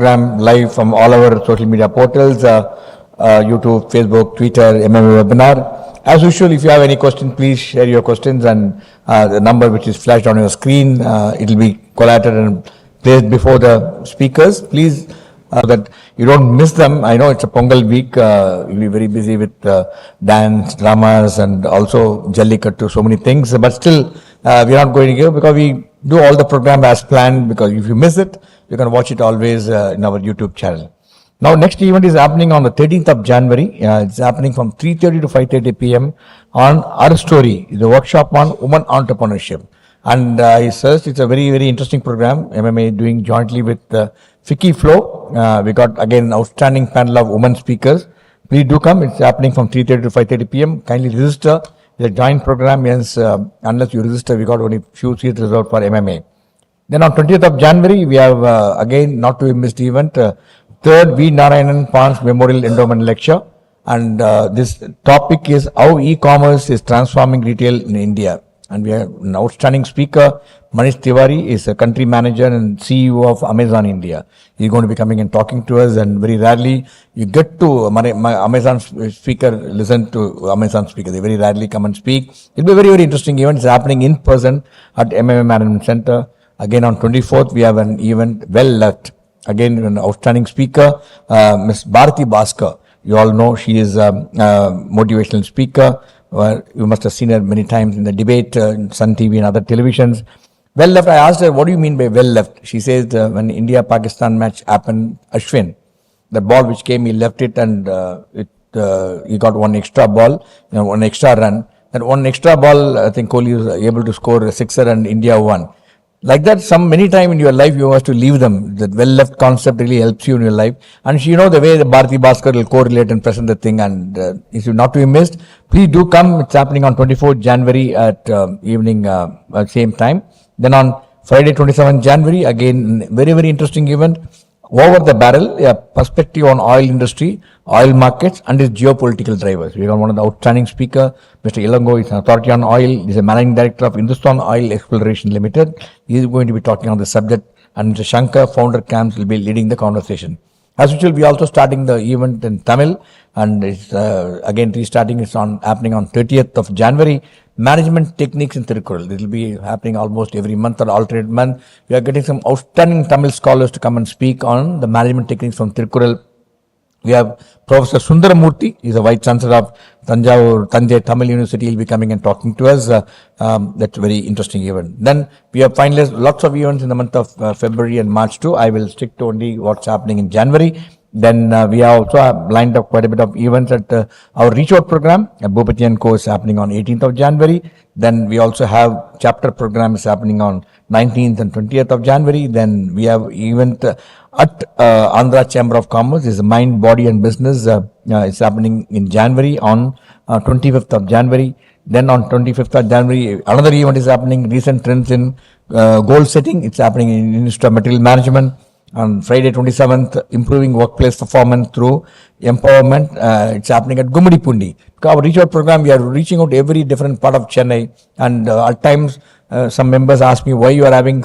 program live from all our social media portals, YouTube, Facebook, Twitter, MMA webinar. As usual, if you have any question, please share your questions, and the number which is flashed on your screen, it will be collated and placed before the speakers. Please, that you don't miss them. I know it's a Pongal week. You'll be very busy with dance, dramas, and also Jallikattu, so many things. But still, we're not going to give, because we do all the program as planned, because if you miss it, you can watch it always in our YouTube channel. Now, next event is happening on the 13th of January. It's happening from 3:30 to 5:30 p.m. on Our Story, the workshop on women entrepreneurship. And I searched, it's a very, very interesting program. MMA doing jointly with Ficky Flow. We got again an outstanding panel of women speakers. Please do come. It's happening from 3:30 to 5:30 p.m. Kindly register. The joint program is, unless you register, we got only few seats reserved for MMA. Then on 20th of January, we have again, not to be missed event, third V. Narayanan Pans Memorial Endowment Lecture. And this topic is how e-commerce is transforming retail in India. And we have an outstanding speaker, Manish Tiwari, is a country manager and CEO of Amazon India. He's going to be coming and talking to us, and very rarely you get to my Amazon speaker, listen to Amazon speaker. They very rarely come and speak. It'll be a very, very interesting event. It's happening in person at MMA Management Center. Again, on 24th, we have an event, Well Left. Again, an outstanding speaker, Ms. Bharati Bhaskar. You all know she is a motivational speaker. You must have seen her many times in the debate, in Sun TV and other televisions. Well left, I asked her, what do you mean by well left? She says, when India-Pakistan match happened, Ashwin, the ball which came, he left it, and he got one extra ball, one extra run. That one extra ball, I think Kohli was able to score a sixer and India won. Like that, many times in your life, you have to leave them. That well left concept really helps you in your life. And you know the way the Bharati Bhaskar will correlate and present the thing, and if you not to be missed, please do come. It's happening on 24th January at evening, same time. Then on Friday, 27th January, again, very, very interesting event. Over the Barrel, a perspective on oil industry, oil markets, and its geopolitical drivers. We got one of the outstanding speaker, Mr. Ilango, is an authority on oil. He's a managing director of Hindustan Oil Exploration Limited. He is going to be talking on the subject, and Mr. Shankar, founder camps, will be leading the conversation. As usual, we are also starting the event in Tamil, and it's again restarting. It's happening on 30th of January. Management techniques in Tirukkural. It will be happening almost every month or alternate month. We are getting some outstanding Tamil scholars to come and speak on the management techniques from Tirukkural. We have Professor Moorthy. He's a Vice Chancellor of Tanjai Tamil University. He'll be coming and talking to us. That's a very interesting event. Then we have finalized lots of events in the month of February and March too. I will stick to only what's happening in January. Then we have also lined up quite a bit of events at our Reach Out program. A Bhupati & course happening on 18th of January. Then we also have chapter programs happening on 19th and 20th of January. Then we have event at Andhra Chamber of Commerce. Is Mind, Body and Business. It's happening in January on 25th of January. Then on 25th of January, another event is happening, recent trends in goal setting. It's happening in Institute of Material Management. On Friday 27th, improving workplace performance through empowerment. It's happening at Gumadipundi. Our Reach Out program, we are reaching out to every different part of Chennai. And at times, some members ask me why you are having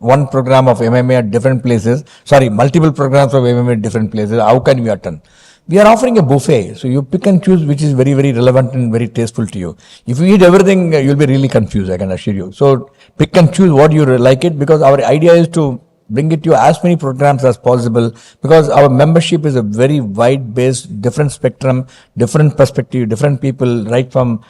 one program of MMA at different places. Multiple programs of MMA at different places. How can we attend? We are offering a buffet. So you pick and choose which is very, very relevant and very tasteful to you. If you eat everything, you'll be really confused, I can assure you. So pick and choose what you like it, because our idea is to bring it to you as many programs as possible, because our membership is a very wide-based, different spectrum, different perspective, different people, right from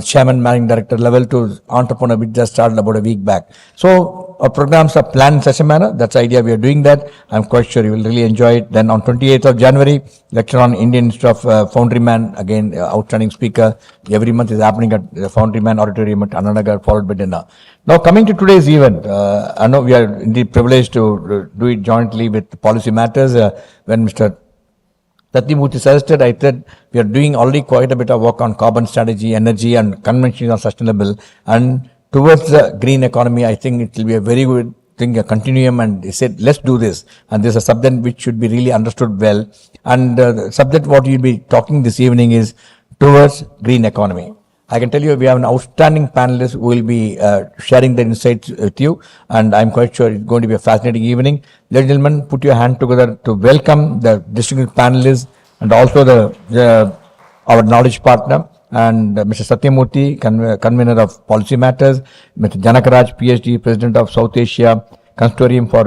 chairman, managing director level to entrepreneur, which just started about a week back. So our programs are planned in such a manner. That's the idea. We are doing that. I'm quite sure you will really enjoy it. Then on 28th of January, lecture on Indian Institute of Foundryman. Again, outstanding speaker. Every month is happening at the Foundryman Auditorium at Ananagar, followed by dinner. Now, coming to today's event, I know we are indeed privileged to do it jointly with Policy Matters. When Mr. Sathiya suggested, I said we are doing already quite a bit of work on carbon strategy, energy, and conventions on sustainable. And towards the green economy, I think it will be a very good thing, a continuum. And they said, let's do this. And this is a subject which should be really understood well. And the subject what you'll be talking this evening is towards green economy. I can tell you we have an outstanding panelist who will be sharing their insights with you, and I'm quite sure it's going to be a fascinating evening. Ladies and gentlemen, put your hand together to welcome the distinguished panelists and also our knowledge partner, and Mr. Sathiya, Convenor of Policy Matters, Mr. Janakarajan, Ph.D., President of South Asia Consortium for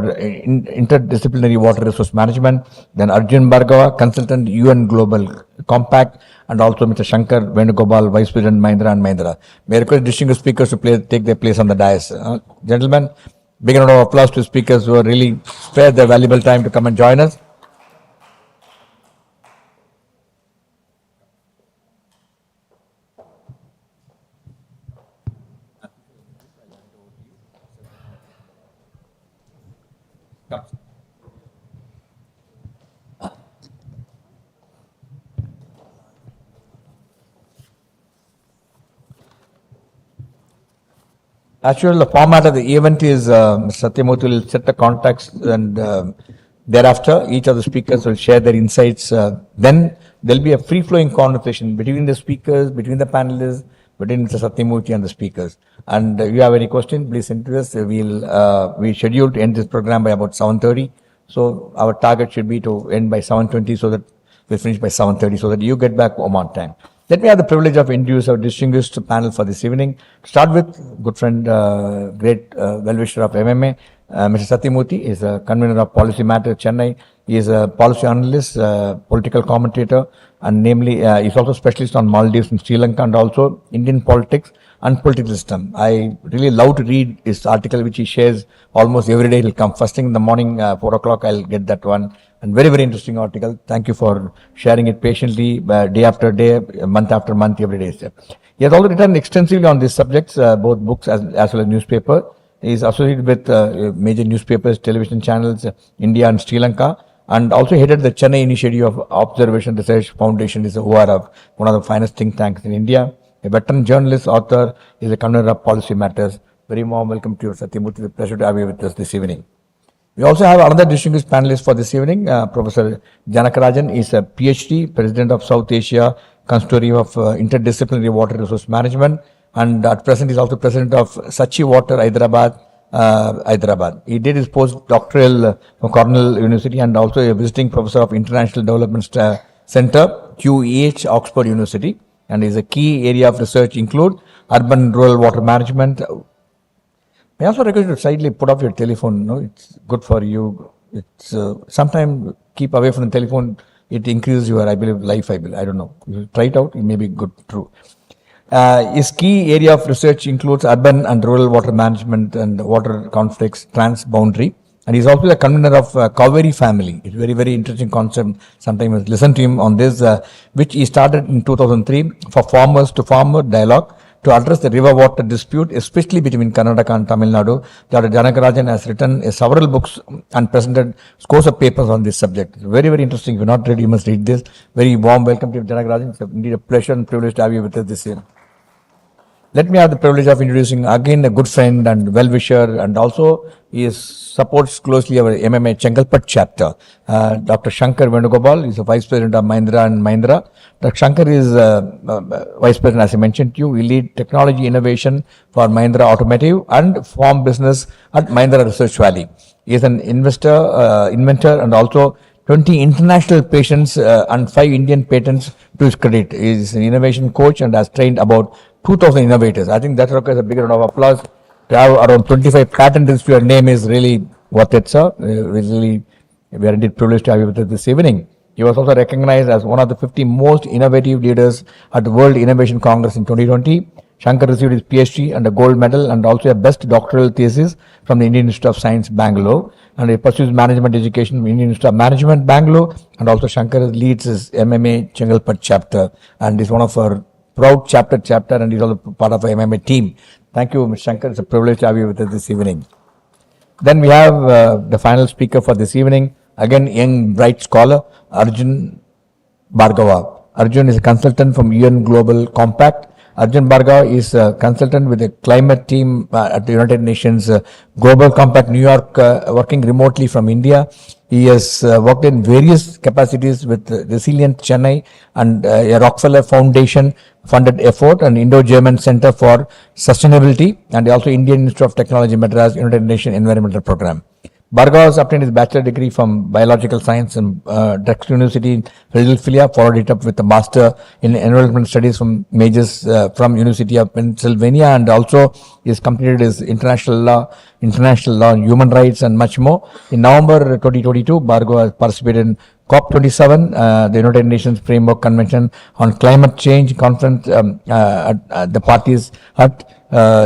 Interdisciplinary Water Resource Management, then Arjun Bhargava, Consultant UN Global Compact, and also Mr. Shankar, Venugopal, Vice President Mahindra and Mahindra. May I request distinguished speakers to take their place on the dais. Gentlemen, big round of applause to speakers who are really spared their valuable time to come and join us. As usual, the format of the event is Mr. Sathiya will set the context, and thereafter each of the speakers will share their insights. Then there will be a free-flowing conversation between the speakers, between the panelists, between Mr. Sathiya and the speakers. And if you have any questions, please send to us. We scheduled to end this program by about 7:30. So our target should be to end by 7:20, so that we'll finish by 7:30, so that you get back home on time. Let me have the privilege of introducing our distinguished panel for this evening. To start with, good friend, great well-wisher of MMA, Mr. Sathiya is a convener of Policy Matters, Chennai. He is a policy analyst, political commentator, and namely, he's also specialist on Maldives and Sri Lanka, and also Indian politics and political system. I really love to read his article, which he shares almost every day. It'll come first thing in the morning, 4 o'clock, I'll get that one. And very, very interesting article. Thank you for sharing it patiently, day after day, month after month, every day. He has also written extensively on these subjects, both books as well as newspaper. He is associated with major newspapers, television channels, India and Sri Lanka, and also headed the Chennai Initiative of Observation Research Foundation, is ORF, one of the finest think tanks in India. A veteran journalist, author, is a convener of Policy Matters. Very warm welcome to you, Sathiya. It's a pleasure to have you with us this evening. We also have another distinguished panelist for this evening, Professor Janakarajan is a Ph.D., President of South Asia Consortium of Interdisciplinary Water Resource Management, and at present is also President of SaciWATERs, Hyderabad. He did his postdoctoral from Cornell University and also a visiting professor of International Development Center, QEH, Oxford University, and his key area of research include urban and rural water management. I also request you to slightly put off your telephone. No, it's good for you. It's sometimes keep away from the telephone. It increases your, I believe, life. I don't know. You try it out. It may be good. True. His key area of research includes urban and rural water management and water conflicts, transboundary. And he's also the convener of Kaveri family. It's a very, very interesting concept. Sometimes listen to him on this, which he started in 2003 for farmers to farmer dialogue to address the river water dispute, especially between Karnataka and Tamil Nadu. Dr. Janakarajan has written several books and presented scores of papers on this subject. It's very, very interesting. If you're not read, you must read this. Very warm welcome to Janakarajan. It's indeed a pleasure and privilege to have you with us this year. Let me have the privilege of introducing again a good friend and well-wisher, and also he supports closely our MMA Chengalpat chapter. Dr. Shankar Venugopal is the Vice President of Mahindra and Mahindra. Dr. Shankar is Vice President, as I mentioned to you. He leads technology innovation for Mahindra Automotive and farm business at Mahindra Research Valley. He is an inventor, and also 20 international patents and 5 Indian patents to his credit. He is an innovation coach and has trained about 2,000 innovators. I think that requires a big round of applause. To have around 25 patents to your name is really worth it, sir. We are indeed privileged to have you with us this evening. He was also recognized as one of the 50 most innovative leaders at the World Innovation Congress in 2020. Shankar received his PhD and a gold medal and also a best doctoral thesis from the Indian Institute of Science, Bangalore. And he pursues management education from Indian Institute of Management, Bangalore. And also Shankar leads his MMA Chengalpat chapter and is one of our proud chapter, and he's also part of our MMA team. Thank you, Mr. Shankar. It's a privilege to have you with us this evening. Then we have the final speaker for this evening, again, young, bright scholar, Arjun Bhargava. Arjun is a consultant from UN Global Compact Arjun Bhargava is a consultant with the climate team at the United Nations Global Compact New York, working remotely from India. He has worked in various capacities with Resilient Chennai and a Rockefeller Foundation funded effort and Indo-German Center for Sustainability and also Indian Institute of Technology Madras United Nations Environmental Program. Bhargava has obtained his bachelor degree from biological science in Drexel University in Philadelphia, followed it up with a master in environmental studies from majors from University of Pennsylvania, and also he has completed his international law, human rights, and much more. In November 2022, Bhargava has participated in COP27, the United Nations Framework Convention on Climate Change Conference at the parties at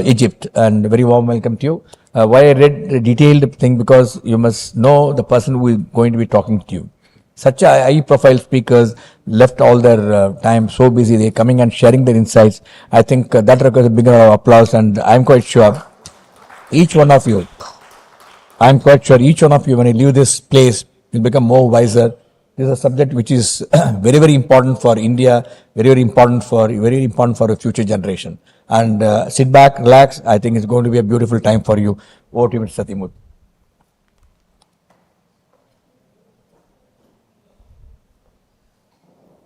Egypt, and very warm welcome to you. Why I read the detailed thing, because you must know the person who is going to be talking to you. Such a high profile speakers left all their time so busy, they're coming and sharing their insights. I think that requires a big round of applause, and I'm quite sure each one of you, when you leave this place, will become more wiser. This is a subject which is very, very important for India, very important for a future generation. And sit back, relax. I think it's going to be a beautiful time for you. Over to you, Mr. Sathiya.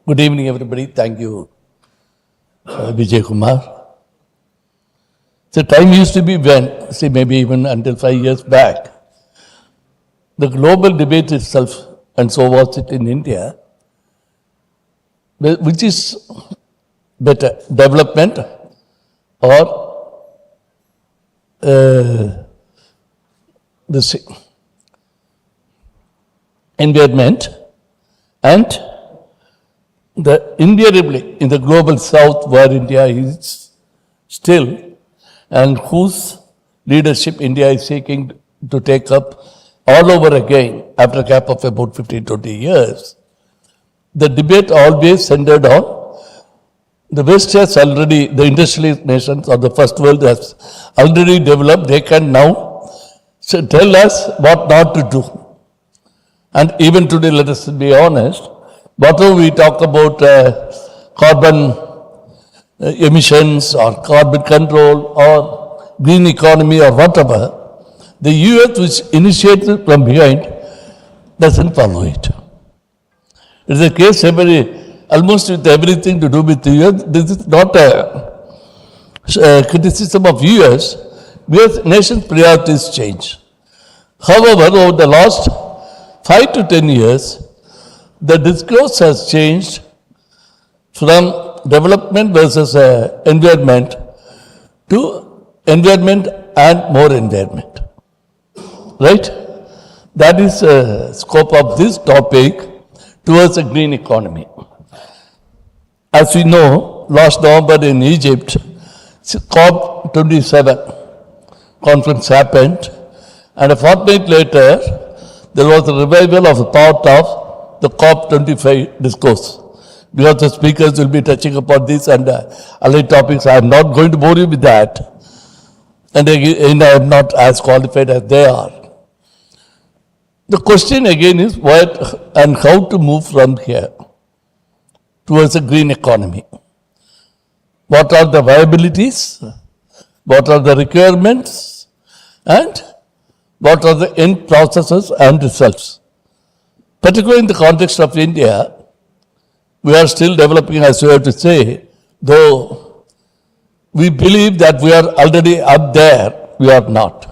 Good evening, everybody. Thank you, Vijay Kumar. The time used to be when, say maybe even until 5 years back, the global debate itself, and so was it in India, which is better, development or this environment, and the invariably in the global south where India is still and whose leadership India is seeking to take up all over again after a gap of about 15-20 years, the debate always centered on the West has already, the industrialist nations of the first world has already developed, they can now tell us what not to do. And even today, let us be honest, whatever we talk about carbon emissions or carbon control or green economy or whatever, the US, which initiated from behind, doesn't follow it. It is a case almost with everything to do with the US. This is not a criticism of US. US nation's priorities change. However, over the last 5 to 10 years, the discourse has changed from development versus environment to environment and more environment. Right? That is the scope of this topic towards a green economy. As we know, last November in Egypt, COP27 conference happened, and a fortnight later, there was a revival of a part of the COP25 discourse. Because the speakers will be touching upon this and allied topics, I am not going to bore you with that. And again, I am not as qualified as they are. The question again is what and how to move from here towards a green economy. What are the viabilities? What are the requirements? And what are the end processes and results? Particularly in the context of India, we are still developing, as you have to say, though we believe that we are already up there, we are not.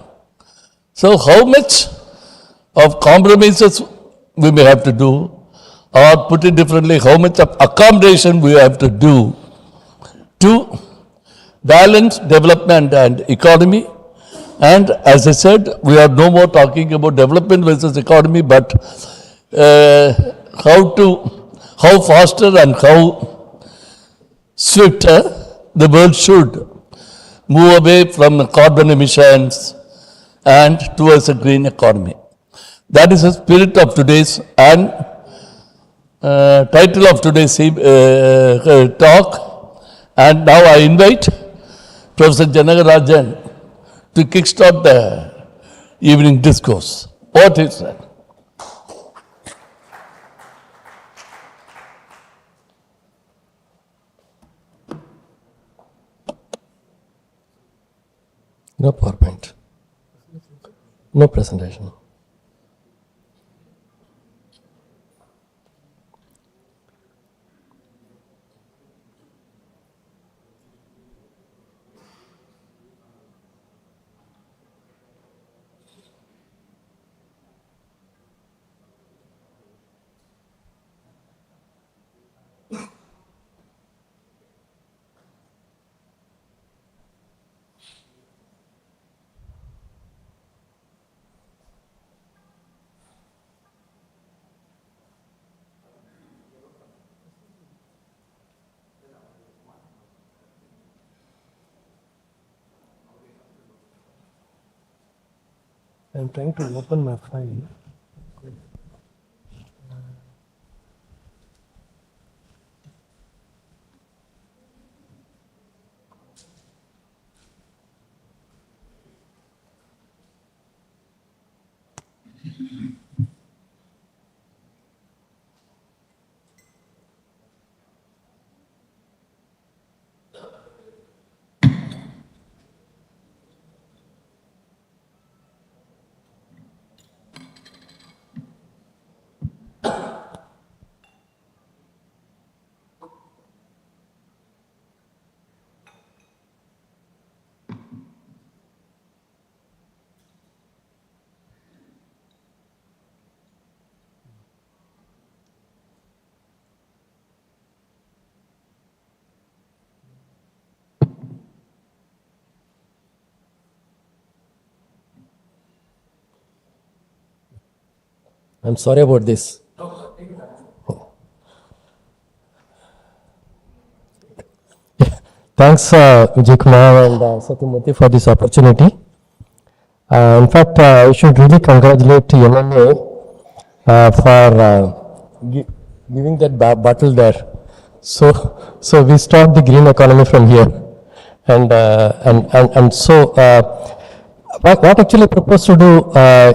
So how much of compromises we may have to do, or put it differently, how much of accommodation we have to do to balance development and economy. And as I said, we are no more talking about development versus economy, but how faster and how swifter the world should move away from carbon emissions and towards a green economy. That is the spirit of today's and title of today's talk. And now I invite Professor Janakarajan to kickstart the evening discourse. What is that? No PowerPoint. No presentation. I'm trying to open my file. I'm sorry about this. Thanks, Vijay Kumar and Sathiya for this opportunity. In fact, I should really congratulate MMA for giving that battle there. So we start the green economy from here, and so what actually I propose to do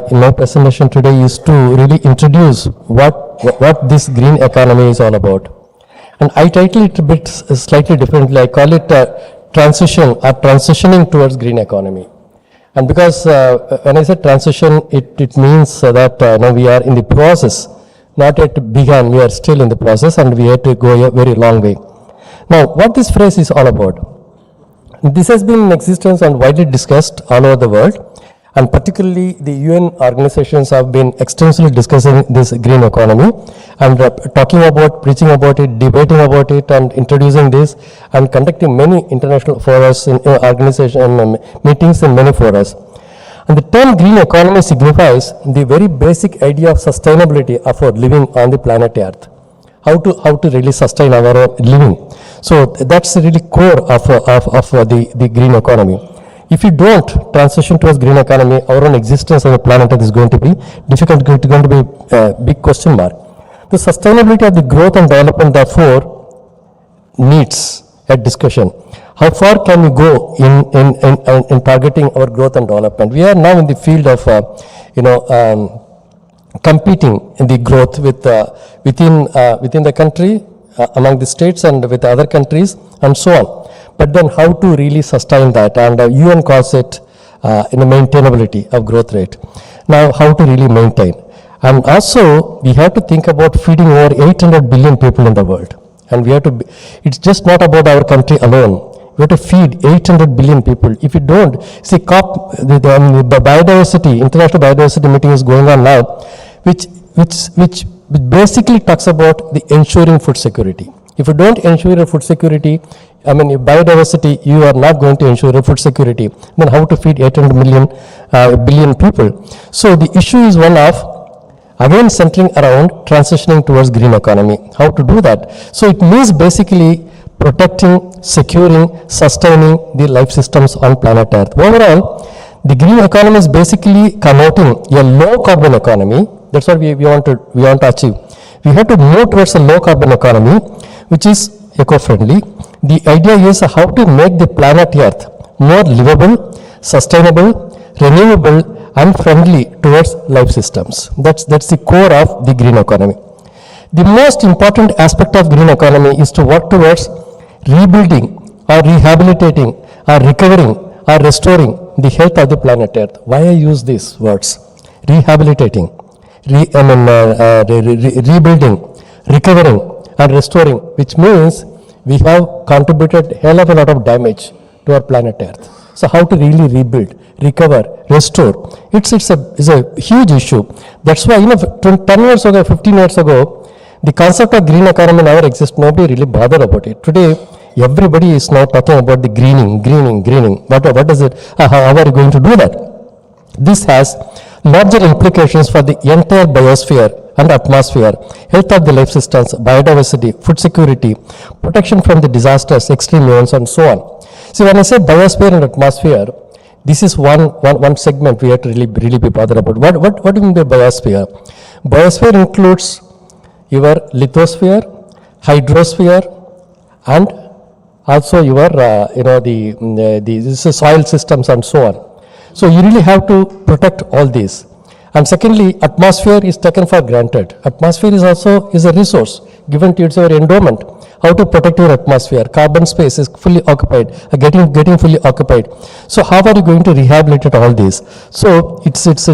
in my presentation today is to really introduce what this green economy is all about. And I title it a bit slightly differently. I call it transition or transitioning towards green economy. And because when I say transition, it means that now we are in the process, not yet began, we are still in the process and we have to go a very long way. Now, what this phrase is all about? This has been in existence and widely discussed all over the world. And particularly the UN organizations have been extensively discussing this green economy and talking about, preaching about it, debating about it and introducing this and conducting many international forums, organization meetings in many forums. And the term green economy signifies the very basic idea of sustainability of our living on the planet Earth. How to really sustain our living. So that's the really core of the green economy. If you don't transition towards green economy, our own existence on the planet is going to be difficult, going to be a big question mark. The sustainability of the growth and development, therefore, needs a discussion. How far can we go in targeting our growth and development? We are now in the field of, competing in the growth with within the country, among the states and with other countries, and so on. But then how to really sustain that, and UN calls it in the maintainability of growth rate. Now, how to really maintain. And also, we have to think about feeding over 800 billion people in the world. And we have to, it's just not about our country alone. We have to feed 800 billion people. If you don't, see, the biodiversity, international biodiversity meeting is going on now, which basically talks about the ensuring food security. If you don't ensure food security, biodiversity, you are not going to ensure food security. Then how to feed 800 billion people? So the issue is one of, again, centering around transitioning towards green economy. How to do that? So it means basically protecting, securing, sustaining the life systems on planet Earth. Overall, the green economy is basically connoting a low carbon economy. That's what we want to achieve. We have to move towards a low carbon economy, which is eco-friendly. The idea is how to make the planet Earth more livable, sustainable, renewable, and friendly towards life systems. That's the core of the green economy. The most important aspect of green economy is to work towards rebuilding or rehabilitating or recovering or restoring the health of the planet Earth. Why I use these words? Rehabilitating, rebuilding, recovering and restoring, which means we have contributed hell of a lot of damage to our planet Earth. So how to really rebuild, recover, restore? It's a huge issue. That's why, 10 years ago, 15 years ago, the concept of green economy never existed. Nobody really bothered about it. Today, everybody is now talking about the greening. What is it? How are you going to do that? This has larger implications for the entire biosphere and atmosphere, health of the life systems, biodiversity, food security, protection from the disasters, extreme events, and so on. See, when I say biosphere and atmosphere, this is one segment we have to really be bothered about. What do you mean by biosphere? Biosphere includes your lithosphere, hydrosphere, and also your, the soil systems and so on. So you really have to protect all these. And secondly, atmosphere is taken for granted. Atmosphere is also a resource given to you, it's your endowment. How to protect your atmosphere? Carbon space is fully occupied, getting fully occupied. So how are you going to rehabilitate all these? So it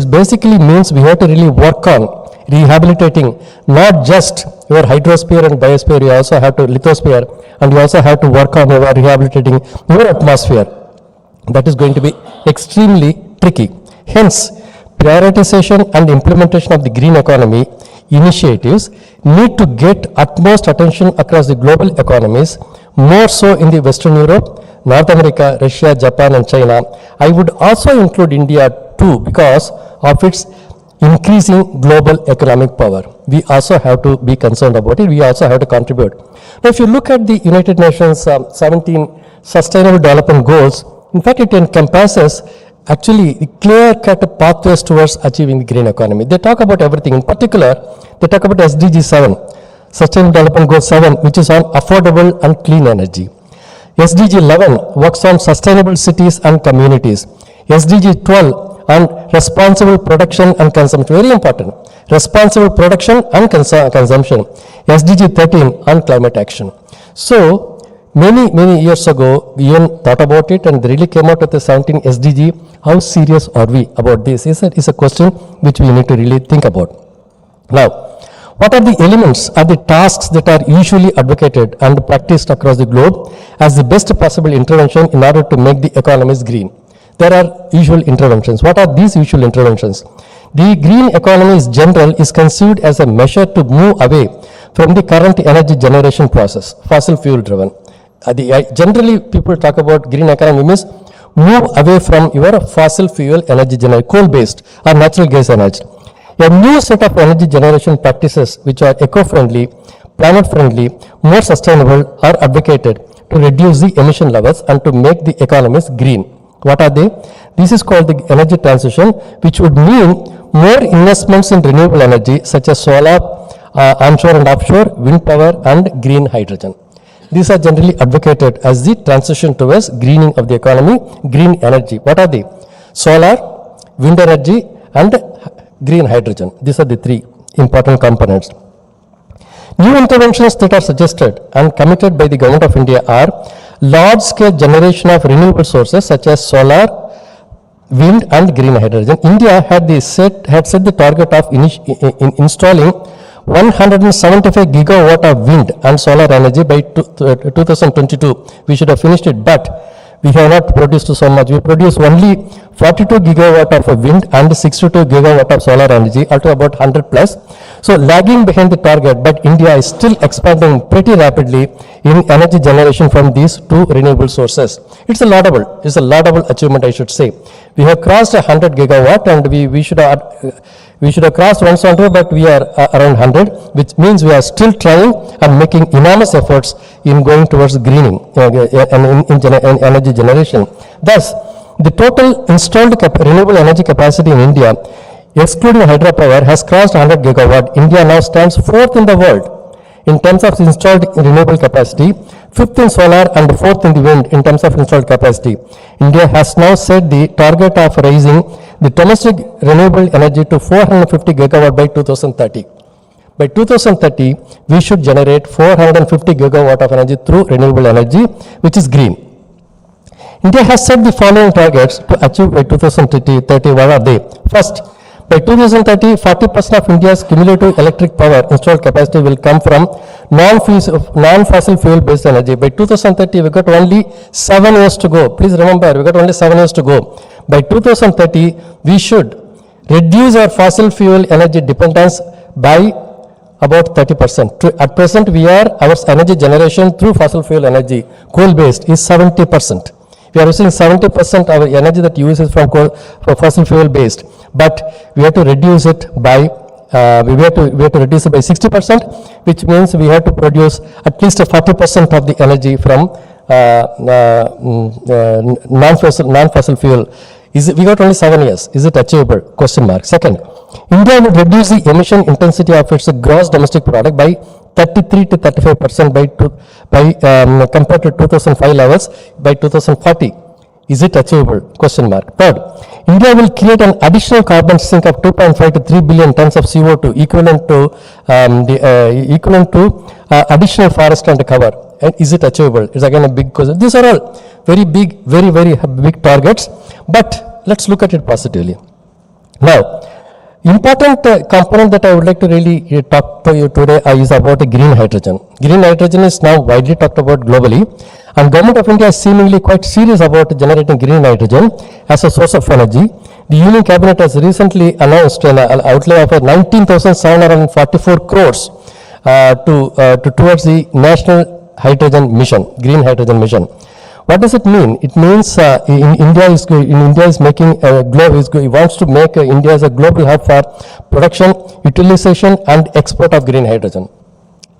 basically means we have to really work on rehabilitating not just your hydrosphere and biosphere, you also have to lithosphere, and you also have to work on rehabilitating your atmosphere. That is going to be extremely tricky. Hence, prioritization and implementation of the green economy initiatives need to get utmost attention across the global economies, more so in the Western Europe, North America, Russia, Japan, and China. I would also include India too because of its increasing global economic power. We also have to be concerned about it. We also have to contribute. Now, if you look at the United Nations 17 Sustainable Development Goals, in fact, it encompasses actually clear-cut pathways towards achieving the green economy. They talk about everything. In particular, they talk about SDG 7, Sustainable Development Goal 7, which is on affordable and clean energy. SDG 11 works on sustainable cities and communities. SDG 12 on responsible production and consumption. Very important. Responsible production and consumption. SDG 13 on climate action. So, many years ago, we even thought about it and they really came out with the 17 SDG. How serious are we about this? Is a question which we need to really think about. Now, what are the elements or the tasks that are usually advocated and practiced across the globe as the best possible intervention in order to make the economies green? There are usual interventions. What are these usual interventions? The green economy in general is conceived as a measure to move away from the current energy generation process, fossil fuel driven. Generally, people talk about green economy means move away from your fossil fuel energy generation, coal-based or natural gas energy. A new set of energy generation practices which are eco-friendly, planet-friendly, more sustainable are advocated to reduce the emission levels and to make the economies green. What are they? This is called the energy transition, which would mean more investments in renewable energy such as solar, onshore and offshore, wind power and green hydrogen. These are generally advocated as the transition towards greening of the economy, green energy. What are they? Solar, wind energy and green hydrogen. These are the three important components. New interventions that are suggested and committed by the Government of India are large-scale generation of renewable sources such as solar, wind and green hydrogen. India had set the target of installing 175 gigawatt of wind and solar energy by 2022. We should have finished it, but we have not produced so much. We produce only 42 gigawatt of wind and 62 gigawatt of solar energy, up to about 100 plus. So lagging behind the target, but India is still expanding pretty rapidly in energy generation from these two renewable sources. It's a laudable achievement, I should say. We have crossed 100 gigawatt and we should have crossed 100, but we are around 100, which means we are still trying and making enormous efforts in going towards greening and in energy generation. Thus, the total installed renewable energy capacity in India, excluding hydropower, has crossed 100 gigawatt. India now stands fourth in the world in terms of installed renewable capacity, fifth in solar and fourth in the wind in terms of installed capacity. India has now set the target of raising the domestic renewable energy to 450 gigawatt by 2030. By 2030, we should generate 450 gigawatt of energy through renewable energy, which is green. India has set the following targets to achieve by 2030. What are they? First, by 2030, 40% of India's cumulative electric power installed capacity will come from non-fossil fuel based energy. By 2030, we got only 7 years to go. Please remember, we got only 7 years to go. By 2030, we should reduce our fossil fuel energy dependence by about 30%. At present, our energy generation through fossil fuel energy, coal-based, is 70%. We are using 70% of our energy that uses from coal, for fossil fuel-based, but we have to reduce it by we have to reduce it by 60%, which means we have to produce at least 40% of the energy from non-fossil fuel. We got only 7 years. Is it achievable? Question mark. Second, India will reduce the emission intensity of its gross domestic product by 33 to 35% compared to 2005 levels by 2040. Is it achievable? Question mark. Third, India will create an additional carbon sink of 2.5 to 3 billion tons of CO2, equivalent to additional forest and cover. And is it achievable? It's again a big question. These are all very big, very big targets, but let's look at it positively. Now, important component that I would like to really talk to you today is about green hydrogen. Green hydrogen is now widely talked about globally, and Government of India is seemingly quite serious about generating green hydrogen as a source of energy. The Union Cabinet has recently announced an outlay of 19,744 crores towards the National Hydrogen Mission, Green Hydrogen Mission. What does it mean? It means India is making he wants to make India as a global hub for production, utilization, and export of green hydrogen.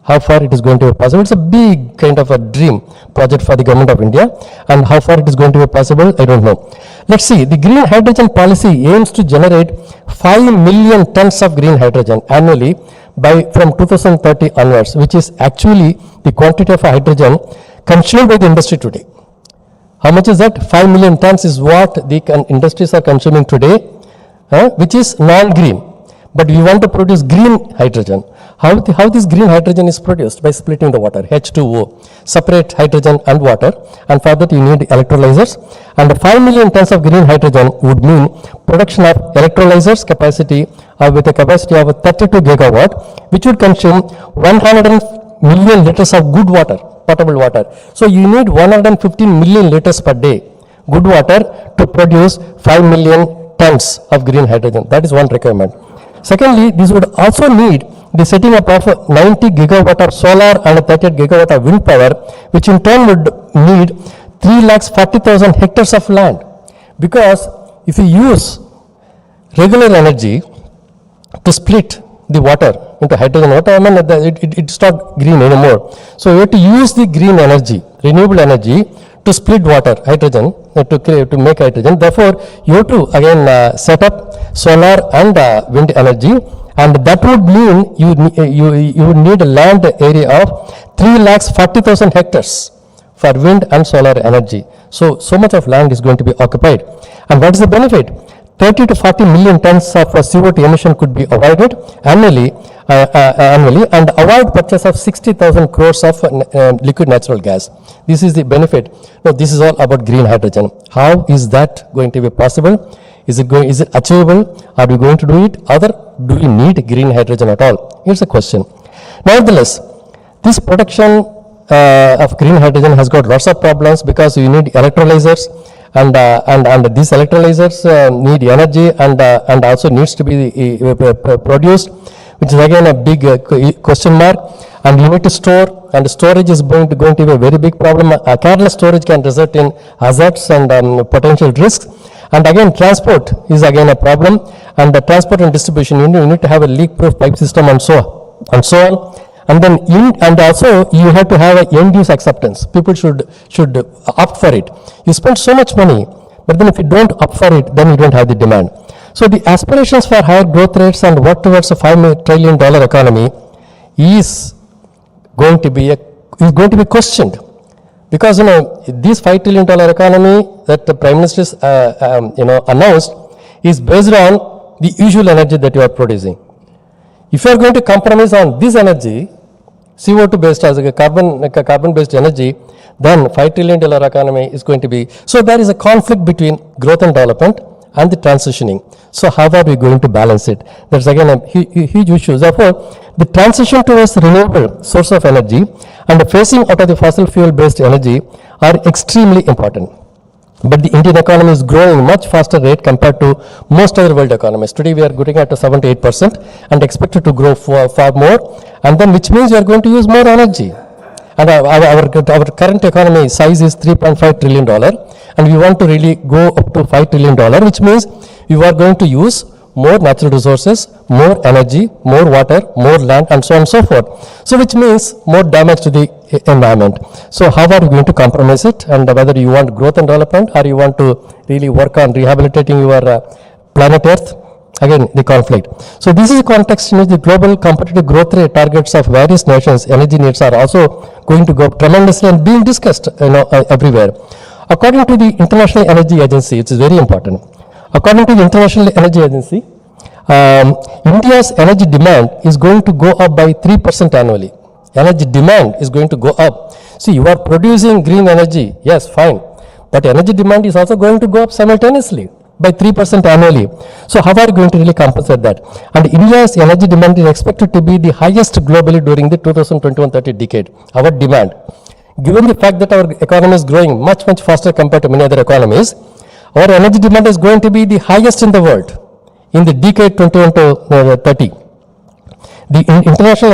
How far it is going to be possible? It's a big kind of a dream project for the Government of India, and how far it is going to be possible, I don't know. Let's see. The green hydrogen policy aims to generate 5 million tons of green hydrogen annually from 2030 onwards, which is actually the quantity of hydrogen consumed by the industry today. How much is that? 5 million tons is what the industries are consuming today, which is non-green. But we want to produce green hydrogen. How this green hydrogen is produced? By splitting the water, H2O, separate hydrogen and water, and for that you need electrolyzers. And 5 million tons of green hydrogen would mean production of electrolyzers capacity with a capacity of 32 gigawatt, which would consume 100 million liters of good water, potable water. So you need 115 million liters per day, good water, to produce 5 million tons of green hydrogen. That is one requirement. Secondly, this would also need the setting up of 90 gigawatt of solar and 38 gigawatt of wind power, which in turn would need 340,000 hectares of land. Because if you use regular energy to split the water into hydrogen water, it's not green anymore. So you have to use the green energy, renewable energy, to split water, hydrogen, to make hydrogen. Therefore, you have to again set up solar and wind energy, and that would mean you would need a land area of 340,000 hectares for wind and solar energy. So much of land is going to be occupied. And what is the benefit? 30 to 40 million tons of CO2 emission could be avoided annually, and avoid purchase of 60,000 crores of liquid natural gas. This is the benefit. Now, this is all about green hydrogen. How is that going to be possible? Is it achievable? Are we going to do it? Or do we need green hydrogen at all? Here's a question. Nevertheless, this production of green hydrogen has got lots of problems, because you need electrolyzers, and these electrolyzers need energy, and also needs to be produced, which is again a big question mark. And you need to store, and storage is going to be a very big problem. Careless storage can result in hazards and potential risks. And again, transport is again a problem, and the transport and distribution, you need to have a leak-proof pipe system, and so on. And then, and also you have to have an end-use acceptance. People should opt for it. You spend so much money, but then if you don't opt for it, then you don't have the demand. So the aspirations for higher growth rates and work towards a $5 trillion economy is going to be questioned, because this $5 trillion economy that the Prime Minister announced is based on the usual energy that you are producing. If you are going to compromise on this energy, CO2 based as a carbon based energy, then $5 trillion economy is going to be. So there is a conflict between growth and development and the transitioning. So how are we going to balance it? That's again a huge issue. Therefore, the transition towards renewable source of energy and the phasing out of the fossil fuel based energy are extremely important. But the Indian economy is growing much faster rate compared to most other world economies. Today we are growing at 7 to 8% and expected to grow far more, and then which means we are going to use more energy. And our current economy size is $3.5 trillion, and we want to really go up to $5 trillion, which means we are going to use more natural resources, more energy, more water, more land, and so on and so forth. So which means more damage to the environment. So how are we going to compromise it? And whether you want growth and development or you want to really work on rehabilitating your planet Earth, again the conflict. So this is a context in which the global competitive growth rate targets of various nations' energy needs are also going to go up tremendously and being discussed everywhere. According to the International Energy Agency, which is very important, according to the International Energy Agency, India's energy demand is going to go up by 3% annually. Energy demand is going to go up. See, you are producing green energy, yes, fine, but energy demand is also going to go up simultaneously by 3% annually. So how are you going to really compensate that? And India's energy demand is expected to be the highest globally during the 2021-30 decade, our demand. Given the fact that our economy is growing much faster compared to many other economies, our energy demand is going to be the highest in the world in the decade 21 to 30. The International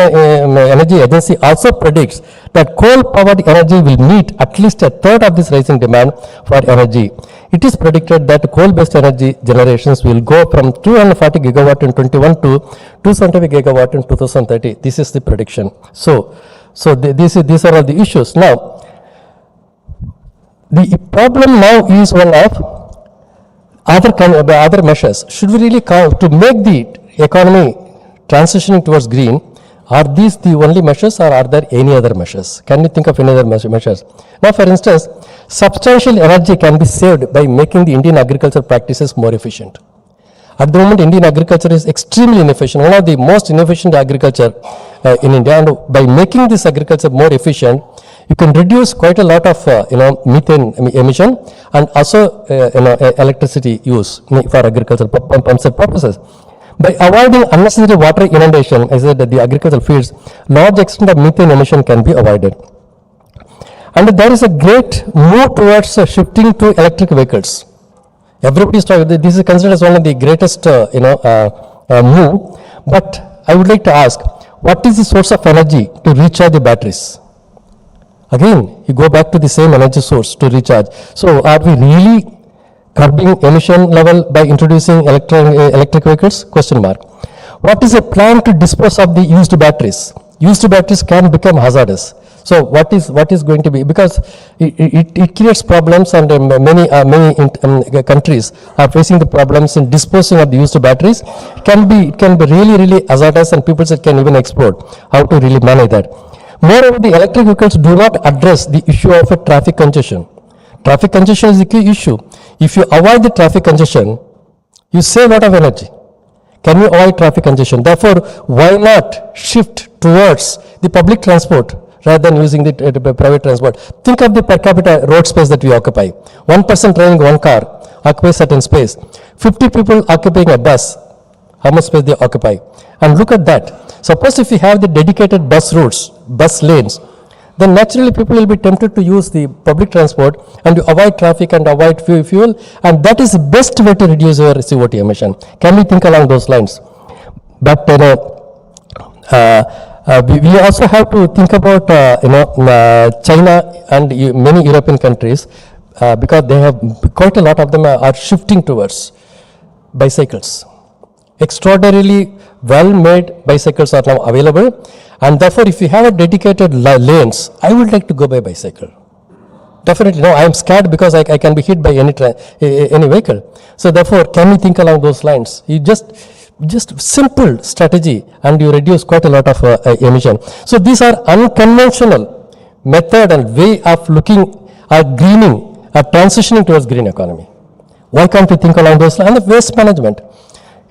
Energy Agency also predicts that coal-powered energy will meet at least a third of this rising demand for energy. It is predicted that coal-based energy generations will go from 240 gigawatt in 21 to 275 gigawatt in 2030. This is the prediction. So these are all the issues. Now, the problem now is one of other measures. Should we really to make the economy transitioning towards green, are these the only measures or are there any other measures? Can you think of any other measures? Now, for instance, substantial energy can be saved by making the Indian agriculture practices more efficient. At the moment, Indian agriculture is extremely inefficient, one of the most inefficient agriculture in India, and by making this agriculture more efficient, you can reduce quite a lot of methane emission and also electricity use for agricultural purposes. By avoiding unnecessary water inundation, I said that the agricultural fields, large extent of methane emission can be avoided. And there is a great move towards shifting to electric vehicles. Everybody is talking, this is considered as one of the greatest move, but I would like to ask, what is the source of energy to recharge the batteries? Again, you go back to the same energy source to recharge. So are we really curbing emission level by introducing electric vehicles? Question mark. What is a plan to dispose of the used batteries? Used batteries can become hazardous. So what is going to be, because it creates problems, and many countries are facing the problems in disposing of the used batteries. It can be really hazardous, and people can even explode. How to really manage that? Moreover, the electric vehicles do not address the issue of a traffic congestion. Traffic congestion is the key issue. If you avoid the traffic congestion, you save a lot of energy. Can you avoid traffic congestion? Therefore, why not shift towards the public transport rather than using the private transport? Think of the per capita road space that we occupy. One person driving one car occupies certain space. 50 people occupying a bus, how much space they occupy? And look at that. Suppose if you have the dedicated bus routes, bus lanes, then naturally people will be tempted to use the public transport and to avoid traffic and avoid fuel, and that is the best way to reduce your CO2 emission. Can we think along those lines? But we also have to think about China and many European countries, because they have quite a lot of them are shifting towards bicycles. Extraordinarily well-made bicycles are now available, and therefore if you have a dedicated lanes, I would like to go by bicycle. Definitely, no, I am scared because I can be hit by any vehicle. So therefore, can we think along those lines? You just simple strategy and you reduce quite a lot of emission. So these are unconventional method and way of looking at greening, at transitioning towards green economy. Why can't we think along those lines? And the waste management.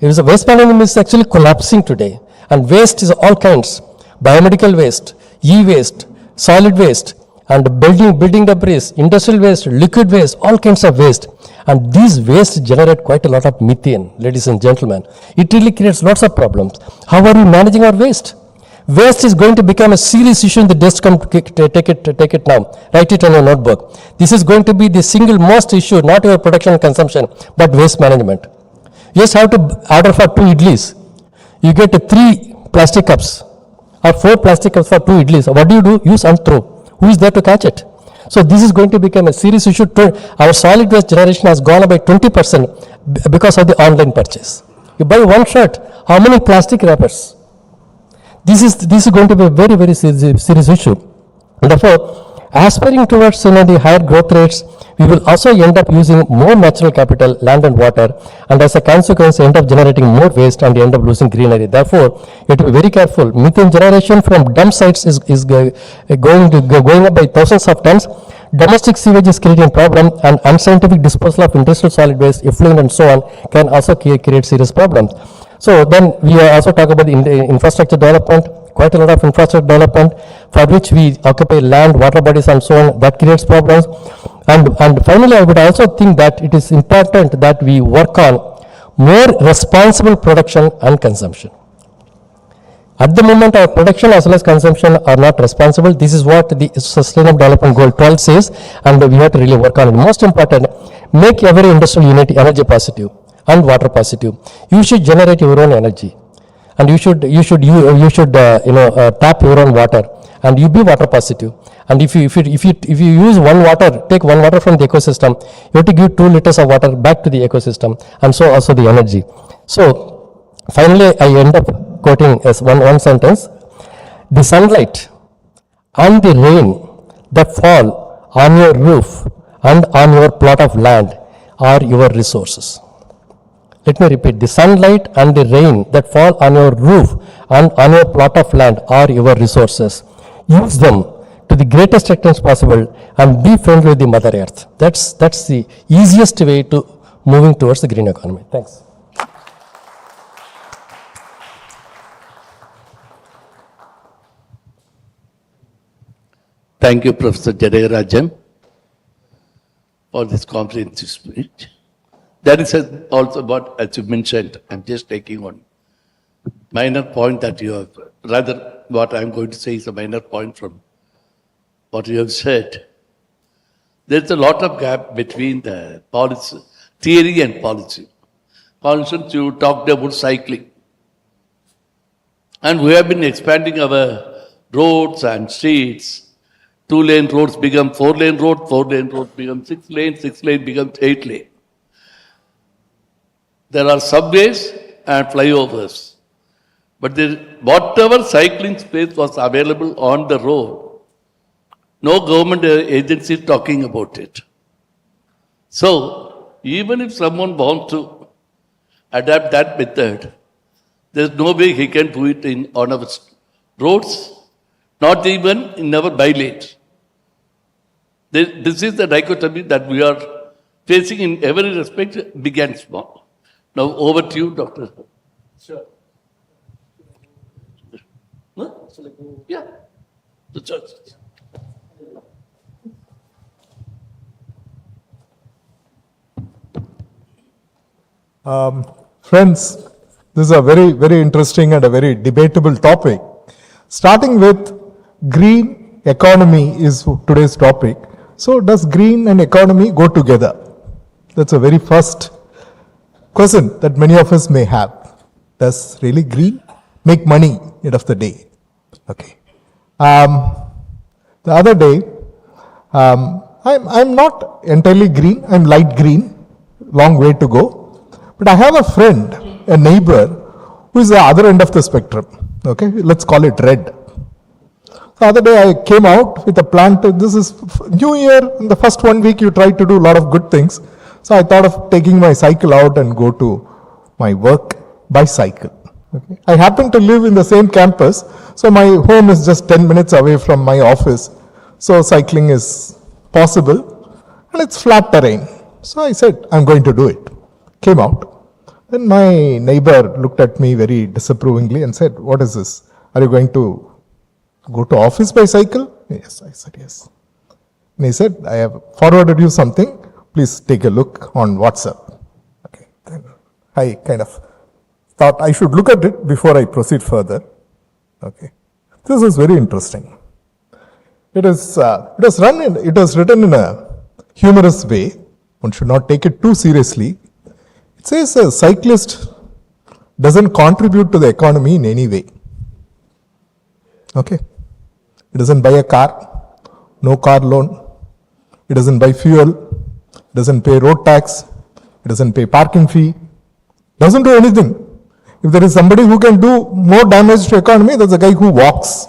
Waste management is actually collapsing today, and waste is all kinds. Biomedical waste, e-waste, solid waste, and building debris, industrial waste, liquid waste, all kinds of waste. And these wastes generate quite a lot of methane, ladies and gentlemen. It really creates lots of problems. How are we managing our waste? Waste is going to become a serious issue in the days to come. Take it now. Write it on your notebook. This is going to be the single most issue, not your production and consumption, but waste management. You just have to order for 2 idlis. You get 3 plastic cups or 4 plastic cups for 2 idlis. What do? Use and throw. Who is there to catch it? So this is going to become a serious issue. Our solid waste generation has gone up by 20% because of the online purchase. You buy one shirt, how many plastic wrappers? This is going to be a very, very serious issue. And therefore, aspiring towards the higher growth rates, we will also end up using more natural capital, land and water, and as a consequence, end up generating more waste and end up losing greenery. Therefore, you have to be very careful. Methane generation from dump sites is going up by thousands of tons. Domestic sewage is creating a problem, and unscientific disposal of industrial solid waste, effluent and so on can also create serious problems. So then we also talk about the infrastructure development, quite a lot of infrastructure development for which we occupy land, water bodies and so on, that creates problems. And finally, I would also think that it is important that we work on more responsible production and consumption. At the moment, our production as well as consumption are not responsible. This is what the Sustainable Development Goal 12 says, and we have to really work on it. Most important, make every industrial unit energy positive and water positive. You should generate your own energy, and you should tap your own water, and you be water positive. And if you use take one water from the ecosystem, you have to give 2 liters of water back to the ecosystem, and so also the energy. So finally, I end up quoting as one sentence: the sunlight and the rain that fall on your roof and on your plot of land are your resources. Let me repeat: the sunlight and the rain that fall on your roof and on your plot of land are your resources. Use them to the greatest extent possible and be friendly with the Mother Earth. That's the easiest way to moving towards the green economy. Thanks. Thank you, Professor Janakarajan, for this comprehensive speech. There is also what, as you mentioned, I'm just taking one minor point that you have, rather what I'm going to say is a minor point from what you have said. There's a lot of gap between the policy, theory and policy. For instance, you talked about cycling. And we have been expanding our roads and streets. 2-lane roads become 4-lane road, 4-lane road become 6-lane, 6-lane becomes 8-lane. There are subways and flyovers. But whatever cycling space was available on the road, no government agency is talking about it. So, even if someone wants to adapt that method, there's no way he can do it on our roads, not even in our bylanes. This is the dichotomy that we are facing in every respect, big and small. Now over to you, Doctor. Sure. No? Yeah. The church. Friends, this is a very, very interesting and a very debatable topic. Starting with green economy is today's topic. So does green and economy go together? That's a very first question that many of us may have. Does really green make money end of the day? Okay. The other day, I'm not entirely green, I'm light green, long way to go. But I have a friend, a neighbor, who is the other end of the spectrum. Okay, let's call it red. The other day I came out with a plan to, this is New Year, in the first 1 week you try to do a lot of good things. So I thought of taking my cycle out and go to my work by cycle. Okay. I happen to live in the same campus, so my home is just 10 minutes away from my office. So cycling is possible and it's flat terrain. So I said, I'm going to do it. Came out. Then my neighbor looked at me very disapprovingly and said, what is this? Are you going to go to office by cycle? Yes, I said yes. And he said, I have forwarded you something. Please take a look on WhatsApp. Okay. Then I kind of thought I should look at it before I proceed further. Okay. This is very interesting. It was written in a humorous way. One should not take it too seriously. It says a cyclist doesn't contribute to the economy in any way. Okay. He doesn't buy a car, no car loan. He doesn't buy fuel, doesn't pay road tax, he doesn't pay parking fee, doesn't do anything. If there is somebody who can do more damage to economy, that's a guy who walks,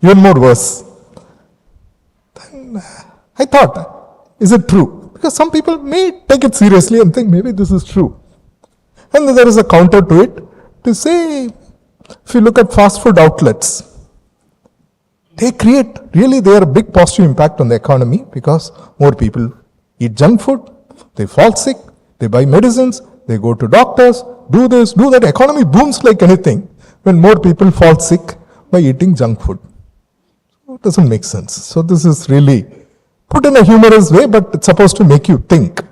even more worse. Then I thought, is it true? Because some people may take it seriously and think maybe this is true. And then there is a counter to it to say, if you look at fast food outlets, they are a big positive impact on the economy because more people eat junk food, they fall sick, they buy medicines, they go to doctors, do this, do that. Economy booms like anything when more people fall sick by eating junk food. It doesn't make sense. So this is really put in a humorous way, but it's supposed to make you think.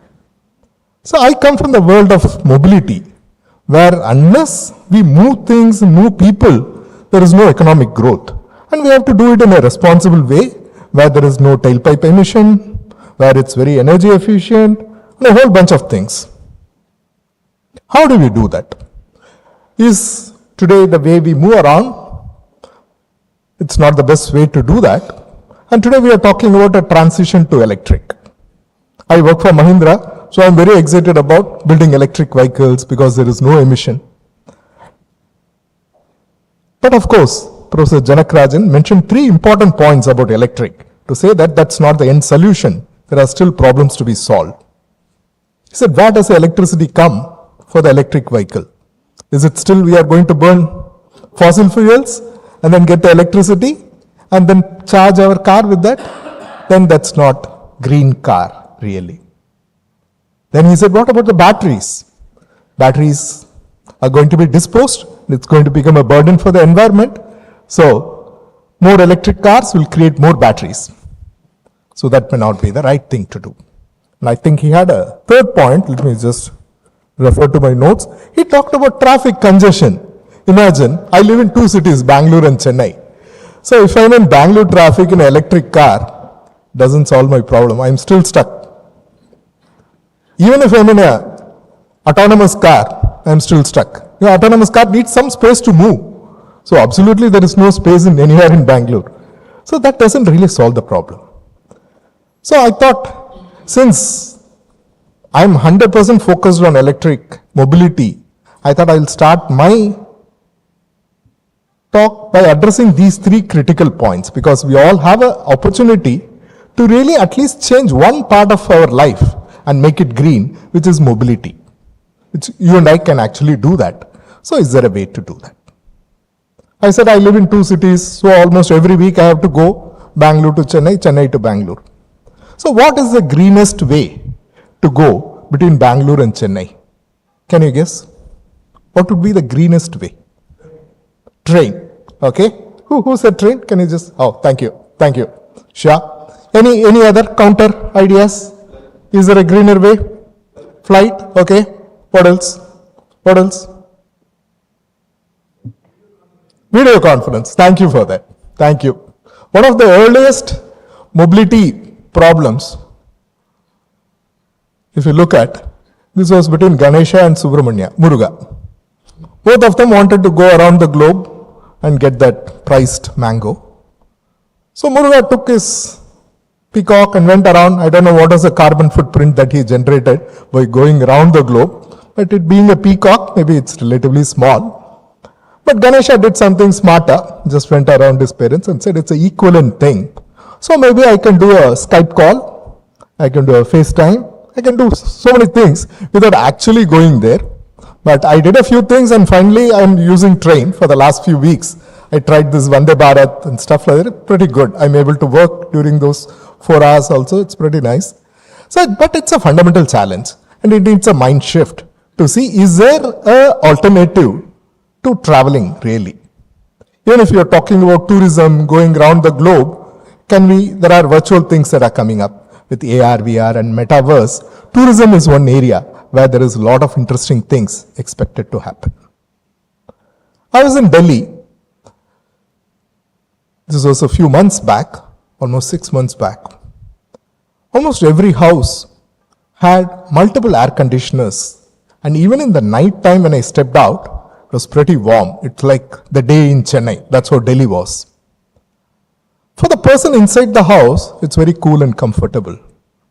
So I come from the world of mobility, where unless we move things, move people, there is no economic growth. And we have to do it in a responsible way, where there is no tailpipe emission, where it's very energy efficient, and a whole bunch of things. How do we do that? Is today the way we move around? It's not the best way to do that. And today we are talking about a transition to electric. I work for Mahindra, so I'm very excited about building electric vehicles because there is no emission. But of course, Professor Janakarajan mentioned 3 important points about electric to say that that's not the end solution. There are still problems to be solved. He said, where does the electricity come for the electric vehicle? Is it still we are going to burn fossil fuels and then get the electricity and then charge our car with that? Then that's not green car really. Then he said, what about the batteries? Batteries are going to be disposed. It's going to become a burden for the environment. So more electric cars will create more batteries. So that may not be the right thing to do. And I think he had a third point. Let me just refer to my notes. He talked about traffic congestion. Imagine, I live in 2 cities, Bangalore and Chennai. So if I'm in Bangalore traffic in an electric car, doesn't solve my problem. I'm still stuck. Even if I'm in an autonomous car, I'm still stuck. Your autonomous car needs some space to move. So absolutely there is no space anywhere in Bangalore. So that doesn't really solve the problem. So I thought, since I'm 100% focused on electric mobility, I thought I'll start my talk by addressing these 3 critical points, because we all have an opportunity to really at least change one part of our life and make it green, which is mobility. Which you and I can actually do that. So is there a way to do that? I said I live in 2 cities, so almost every week I have to go Bangalore to Chennai, Chennai to Bangalore. So what is the greenest way to go between Bangalore and Chennai? Can you guess? What would be the greenest way? Train. Okay. Who said train? Can you just, oh, thank you. Sure. Any other counter ideas? Is there a greener way? Flight. Okay. What else? Video conference. Thank you for that. Thank you. One of the earliest mobility problems, if you look at, this was between Ganesha and Subramanya, Muruga. Both of them wanted to go around the globe and get that priced mango. So Muruga took his peacock and went around. I don't know what was the carbon footprint that he generated by going around the globe, but it being a peacock, maybe it's relatively small. But Ganesha did something smarter, just went around his parents and said it's an equivalent thing. So maybe I can do a Skype call, I can do a FaceTime, I can do so many things without actually going there. But I did a few things and finally I'm using train for the last few weeks. I tried this Vande Bharat and stuff like that, pretty good. I'm able to work during those 4 hours also, it's pretty nice. So, but it's a fundamental challenge and it needs a mind shift to see, is there an alternative to traveling really? Even if you're talking about tourism going around the globe, there are virtual things that are coming up with AR, VR and metaverse. Tourism is one area where there is a lot of interesting things expected to happen. I was in Delhi. This was a few months back, almost 6 months back. Almost every house had multiple air conditioners, and even in the night time when I stepped out, it was pretty warm. It's like the day in Chennai. That's how Delhi was. For the person inside the house, it's very cool and comfortable.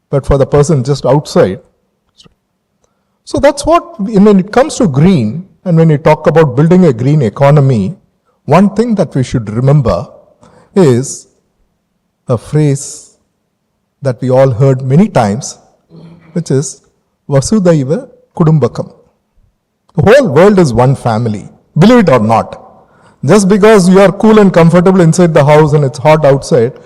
But for the person just outside, so that's what, when it comes to green, and when you talk about building a green economy, one thing that we should remember is a phrase that we all heard many times, which is Vasudhaiva Kudumbakam. The whole world is one family, believe it or not. Just because you are cool and comfortable inside the house and it's hot outside,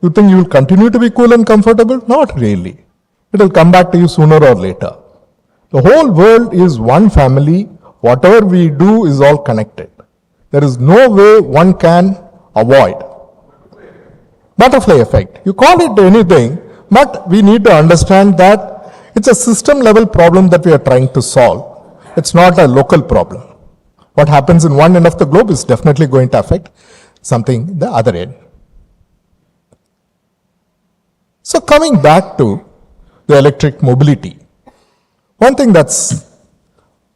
you think you will continue to be cool and comfortable? Not really. It will come back to you sooner or later. The whole world is one family. Whatever we do is all connected. There is no way one can avoid. Butterfly effect. You call it anything, but we need to understand that it's a system level problem that we are trying to solve. It's not a local problem. What happens in one end of the globe is definitely going to affect something the other end. So coming back to the electric mobility, one thing that's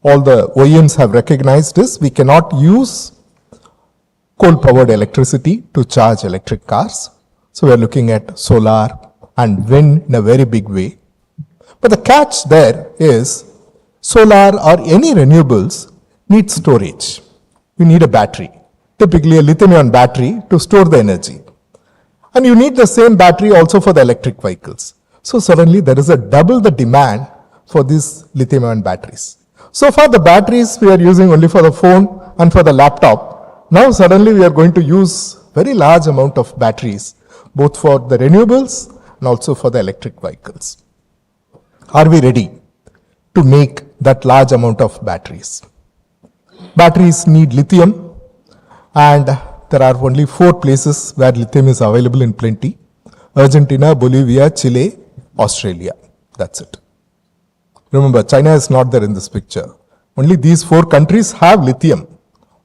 all the OEMs have recognized is we cannot use coal-powered electricity to charge electric cars. So we are looking at solar and wind in a very big way. But the catch there is solar or any renewables need storage. You need a battery, typically a lithium-ion battery to store the energy. And you need the same battery also for the electric vehicles. So suddenly there is a double the demand for these lithium-ion batteries. So far the batteries we are using only for the phone and for the laptop. Now suddenly we are going to use very large amount of batteries, both for the renewables and also for the electric vehicles. Are we ready to make that large amount of batteries? Batteries need lithium, and there are only 4 places where lithium is available in plenty: Argentina, Bolivia, Chile, Australia. That's it. Remember, China is not there in this picture. Only these 4 countries have lithium.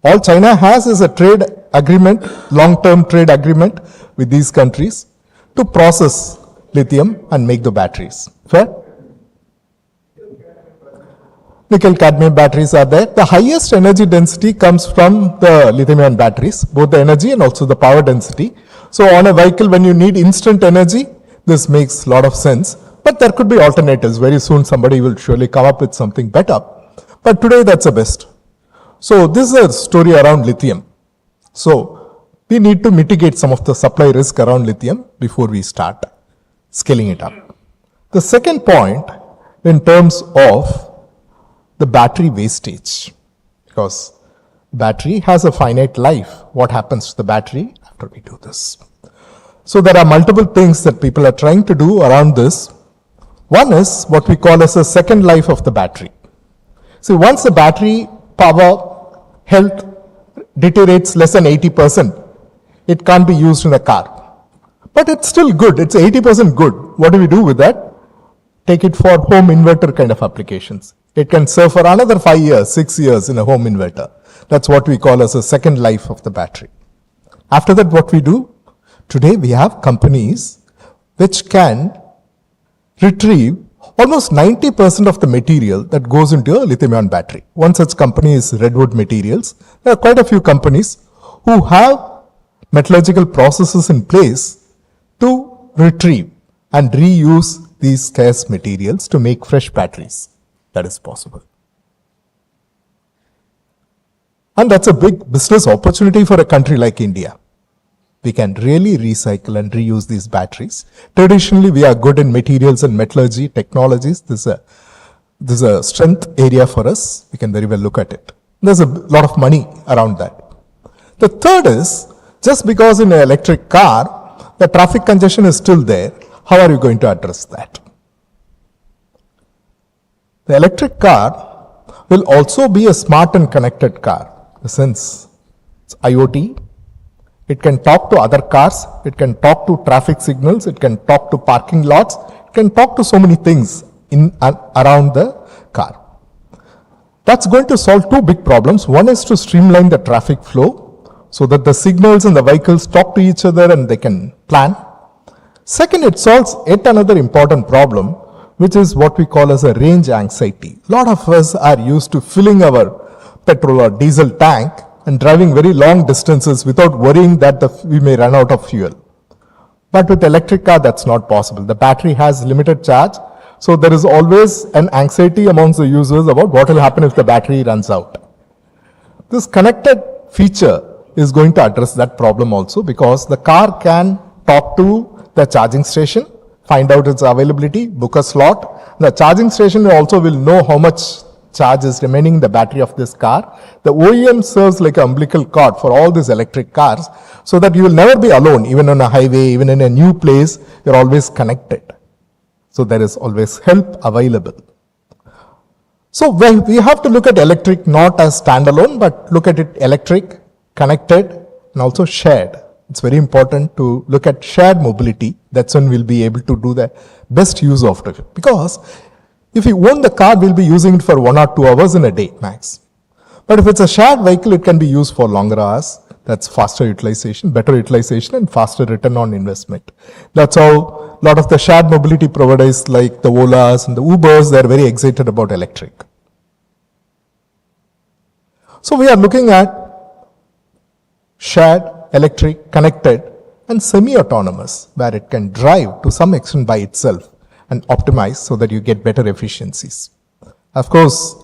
All China has is a trade agreement, long-term trade agreement with these countries to process lithium and make the batteries. Fair? Nickel-cadmium batteries are there. The highest energy density comes from the lithium-ion batteries, both the energy and also the power density. So on a vehicle, when you need instant energy, this makes a lot of sense. But there could be alternatives. Very soon somebody will surely come up with something better. But today that's the best. So this is a story around lithium. So we need to mitigate some of the supply risk around lithium before we start scaling it up. The second point in terms of the battery wastage, because battery has a finite life. What happens to the battery after we do this? So there are multiple things that people are trying to do around this. One is what we call as a second life of the battery. See, once the battery power health deteriorates less than 80%, it can't be used in a car. But it's still good. It's 80% good. What do we do with that? Take it for home inverter kind of applications. It can serve for another 5 years, 6 years in a home inverter. That's what we call as a second life of the battery. After that, what we do? Today we have companies which can retrieve almost 90% of the material that goes into a lithium-ion battery. One such company is Redwood Materials. There are quite a few companies who have metallurgical processes in place to retrieve and reuse these scarce materials to make fresh batteries. That is possible. And that's a big business opportunity for a country like India. We can really recycle and reuse these batteries. Traditionally, we are good in materials and metallurgy technologies. This is a strength area for us. We can very well look at it. There's a lot of money around that. The third is, just because in an electric car, the traffic congestion is still there, how are you going to address that? The electric car will also be a smart and connected car. In the sense, it's IoT, It can talk to other cars, it can talk to traffic signals, it can talk to parking lots, it can talk to so many things in and around the car. That's going to solve two big problems. One is to streamline the traffic flow so that the signals and the vehicles talk to each other and they can plan. Second, it solves yet another important problem, which is what we call as a range anxiety. A lot of us are used to filling our petrol or diesel tank and driving very long distances without worrying that we may run out of fuel. But with electric car, that's not possible. The battery has limited charge, so there is always an anxiety amongst the users about what will happen if the battery runs out. This connected feature is going to address that problem also, because the car can talk to the charging station, find out its availability, book a slot. The charging station also will know how much charge is remaining in the battery of this car. The OEM serves like an umbilical cord for all these electric cars, so that you will never be alone, even on a highway, even in a new place, you're always connected. So there is always help available. So we have to look at electric not as standalone, but look at it electric, connected, and also shared. It's very important to look at shared mobility. That's when we'll be able to do the best use of it. Because if we own the car, we'll be using it for 1 or 2 hours in a day max. But if it's a shared vehicle, it can be used for longer hours. That's faster utilization, better utilization, and faster return on investment. That's how a lot of the shared mobility providers like the Olas and the Ubers, they're very excited about electric. So we are looking at shared, electric, connected, and semi-autonomous, where it can drive to some extent by itself and optimize so that you get better efficiencies. Of course,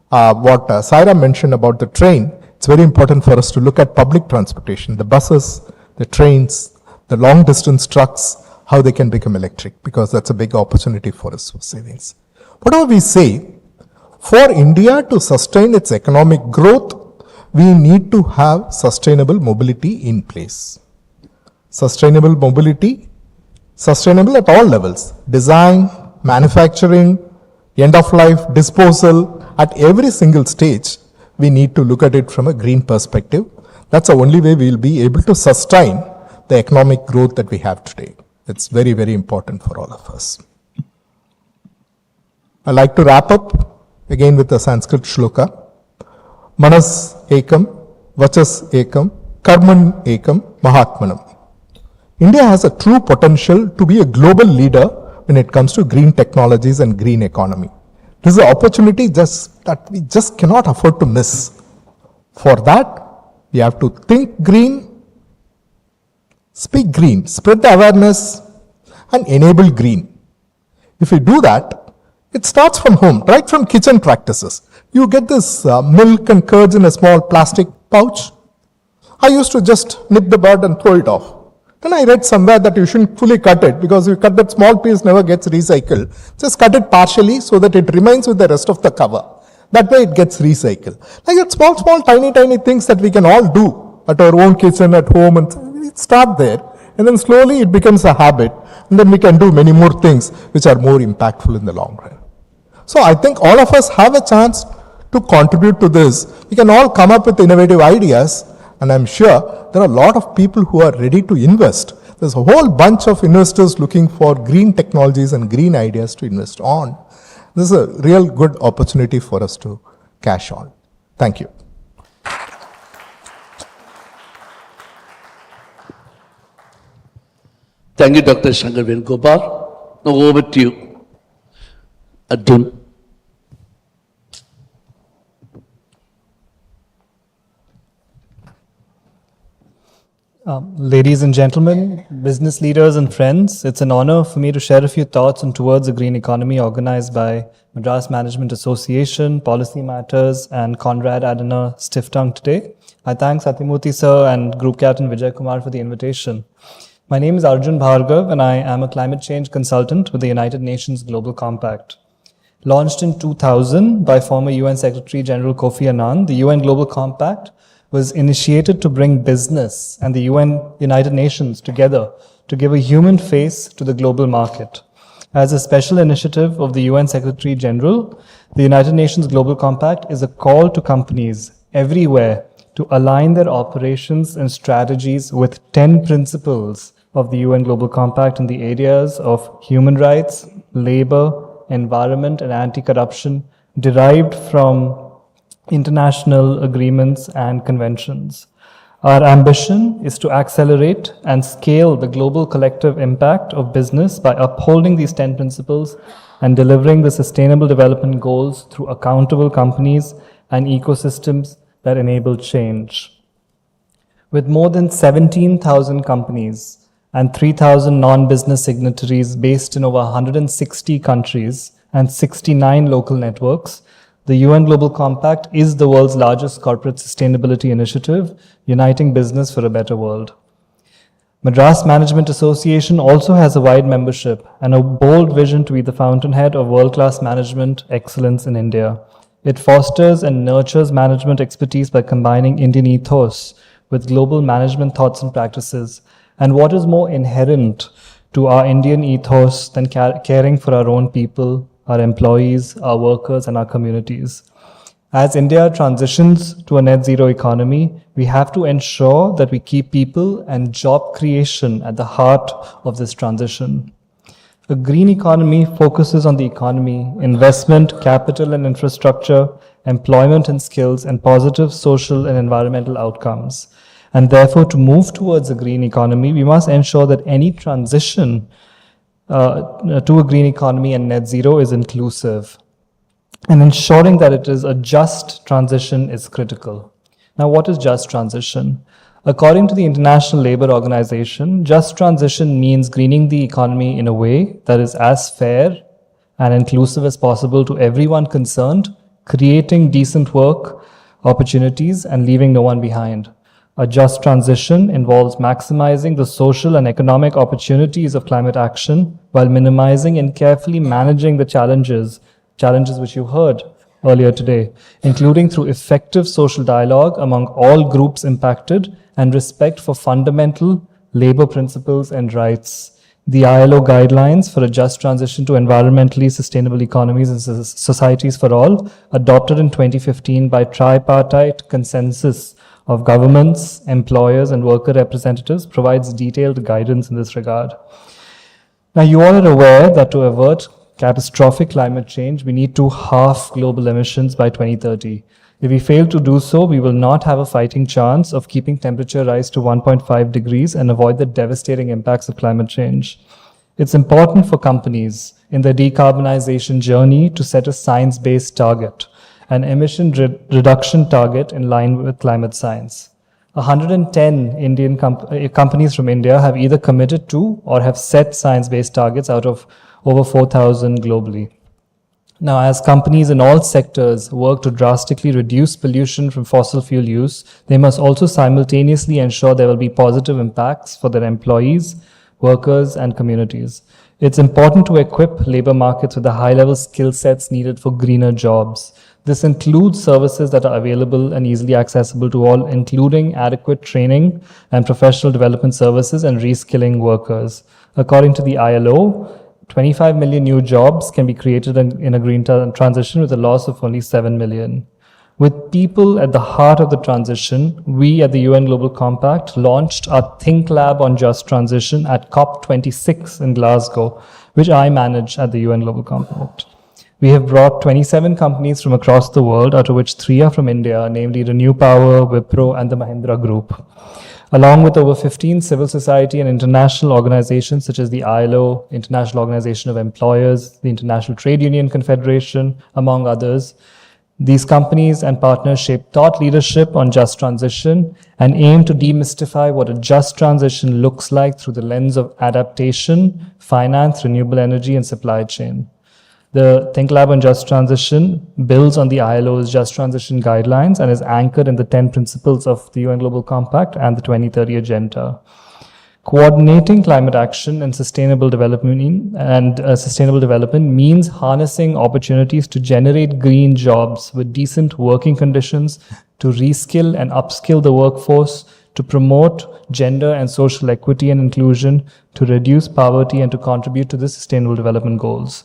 what Saira mentioned about the train, it's very important for us to look at public transportation, the buses, the trains, the long distance trucks, how they can become electric, because that's a big opportunity for us for savings. Whatever we say, for India to sustain its economic growth, we need to have sustainable mobility in place. Sustainable mobility, sustainable at all levels, design, manufacturing, end of life, disposal, at every single stage, we need to look at it from a green perspective. That's the only way we will be able to sustain the economic growth that we have today. It's very, very important for all of us. I'd like to wrap up again with the Sanskrit shloka. Manas ekam, vachas ekam, karman ekam, mahatmanam. India has a true potential to be a global leader when it comes to green technologies and green economy. This is an opportunity that we just cannot afford to miss. For that, we have to think green, speak green, spread the awareness, and enable green. If we do that, it starts from home, right from kitchen practices. You get this milk and curds in a small plastic pouch. I used to just nip the bud and throw it off. Then I read somewhere that you shouldn't fully cut it, because if you cut that small piece, never gets recycled. Just cut it partially so that it remains with the rest of the cover. That way it gets recycled. Like that small, tiny things that we can all do at our own kitchen, at home, and we start there. And then slowly it becomes a habit. And then we can do many more things which are more impactful in the long run. So I think all of us have a chance to contribute to this. We can all come up with innovative ideas. And I'm sure there are a lot of people who are ready to invest. There's a whole bunch of investors looking for green technologies and green ideas to invest on. This is a real good opportunity for us to cash on. Thank you. Thank you, Dr. Shankar Venugopal. Now over to you, Arjun. Ladies and gentlemen, business leaders and friends, it's an honor for me to share a few thoughts on Towards a Green Economy organized by Madras Management Association, Policy Matters, and Conrad Adenauer Stiftung today. I thank Sathimurthy sir and Group Captain Vijay Kumar for the invitation. My name is Arjun Bhargava and I am a climate change consultant with the United Nations Global Compact. Launched in 2000 by former UN Secretary General Kofi Annan, the UN Global Compact was initiated to bring business and the United Nations together to give a human face to the global market. As a special initiative of the UN Secretary General, the United Nations Global Compact is a call to companies everywhere to align their operations and strategies with 10 principles of the UN Global Compact in the areas of human rights, labor, environment, and anti-corruption derived from international agreements and conventions. Our ambition is to accelerate and scale the global collective impact of business by upholding these 10 principles and delivering the Sustainable Development Goals through accountable companies and ecosystems that enable change. With more than 17,000 companies and 3,000 non-business signatories based in over 160 countries and 69 local networks, the UN Global Compact is the world's largest corporate sustainability initiative, uniting business for a better world. Madras Management Association also has a wide membership and a bold vision to be the fountainhead of world-class management excellence in India. It fosters and nurtures management expertise by combining Indian ethos with global management thoughts and practices. And what is more inherent to our Indian ethos than caring for our own people, our employees, our workers, and our communities? As India transitions to a net zero economy, we have to ensure that we keep people and job creation at the heart of this transition. A green economy focuses on the economy, investment, capital and infrastructure, employment and skills, and positive social and environmental outcomes. And therefore, to move towards a green economy, we must ensure that any transition to a green economy and net zero is inclusive. And ensuring that it is a just transition is critical. Now, what is just transition? According to the International Labour Organization, just transition means greening the economy in a way that is as fair and inclusive as possible to everyone concerned, creating decent work opportunities and leaving no one behind. A just transition involves maximizing the social and economic opportunities of climate action while minimizing and carefully managing the challenges which you heard earlier today, including through effective social dialogue among all groups impacted and respect for fundamental labor principles and rights. The ILO guidelines for a just transition to environmentally sustainable economies and societies for all, adopted in 2015 by tripartite consensus of governments, employers, and worker representatives, provides detailed guidance in this regard. Now, you all are aware that to avert catastrophic climate change, we need to halve global emissions by 2030. If we fail to do so, we will not have a fighting chance of keeping temperature rise to 1.5 degrees and avoid the devastating impacts of climate change. It's important for companies in their decarbonization journey to set a science-based target, an emission reduction target in line with climate science. 110 Indian companies from India have either committed to or have set science-based targets out of over 4,000 globally. Now, as companies in all sectors work to drastically reduce pollution from fossil fuel use, they must also simultaneously ensure there will be positive impacts for their employees, workers, and communities. It's important to equip labor markets with the high-level skill sets needed for greener jobs. This includes services that are available and easily accessible to all, including adequate training and professional development services and reskilling workers. According to the ILO, 25 million new jobs can be created in a green transition with a loss of only 7 million. With people at the heart of the transition, we at the UN Global Compact launched our Think Lab on Just Transition at COP26 in Glasgow, which I manage at the UN Global Compact. We have brought 27 companies from across the world, out of which 3 are from India, namely Renew Power, Wipro, and the Mahindra Group, along with over 15 civil society and international organizations such as the ILO, International Organization of Employers, the International Trade Union Confederation, among others. These companies and partners shape thought leadership on just transition and aim to demystify what a just transition looks like through the lens of adaptation, finance, renewable energy, and supply chain. The Think Lab on Just Transition builds on the ILO's Just Transition guidelines and is anchored in the 10 principles of the UN Global Compact and the 2030 Agenda. Coordinating climate action and sustainable development means harnessing opportunities to generate green jobs with decent working conditions, to reskill and upskill the workforce, to promote gender and social equity and inclusion, to reduce poverty, and to contribute to the Sustainable Development Goals.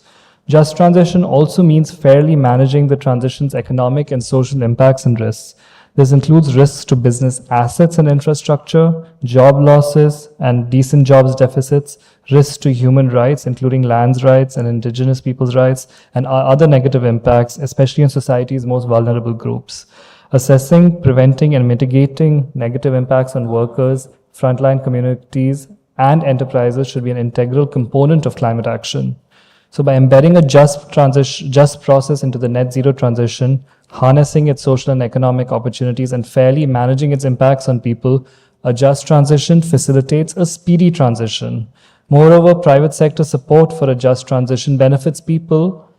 Just transition also means fairly managing the transition's economic and social impacts and risks. This includes risks to business assets and infrastructure, job losses and decent jobs deficits, risks to human rights, including lands rights and indigenous people's rights, and other negative impacts, especially on society's most vulnerable groups. Assessing, preventing, and mitigating negative impacts on workers, frontline communities, and enterprises should be an integral component of climate action. So by embedding a just process into the net zero transition, harnessing its social and economic opportunities, and fairly managing its impacts on people, a just transition facilitates a speedy transition. Moreover, private sector support for a just transition benefits people,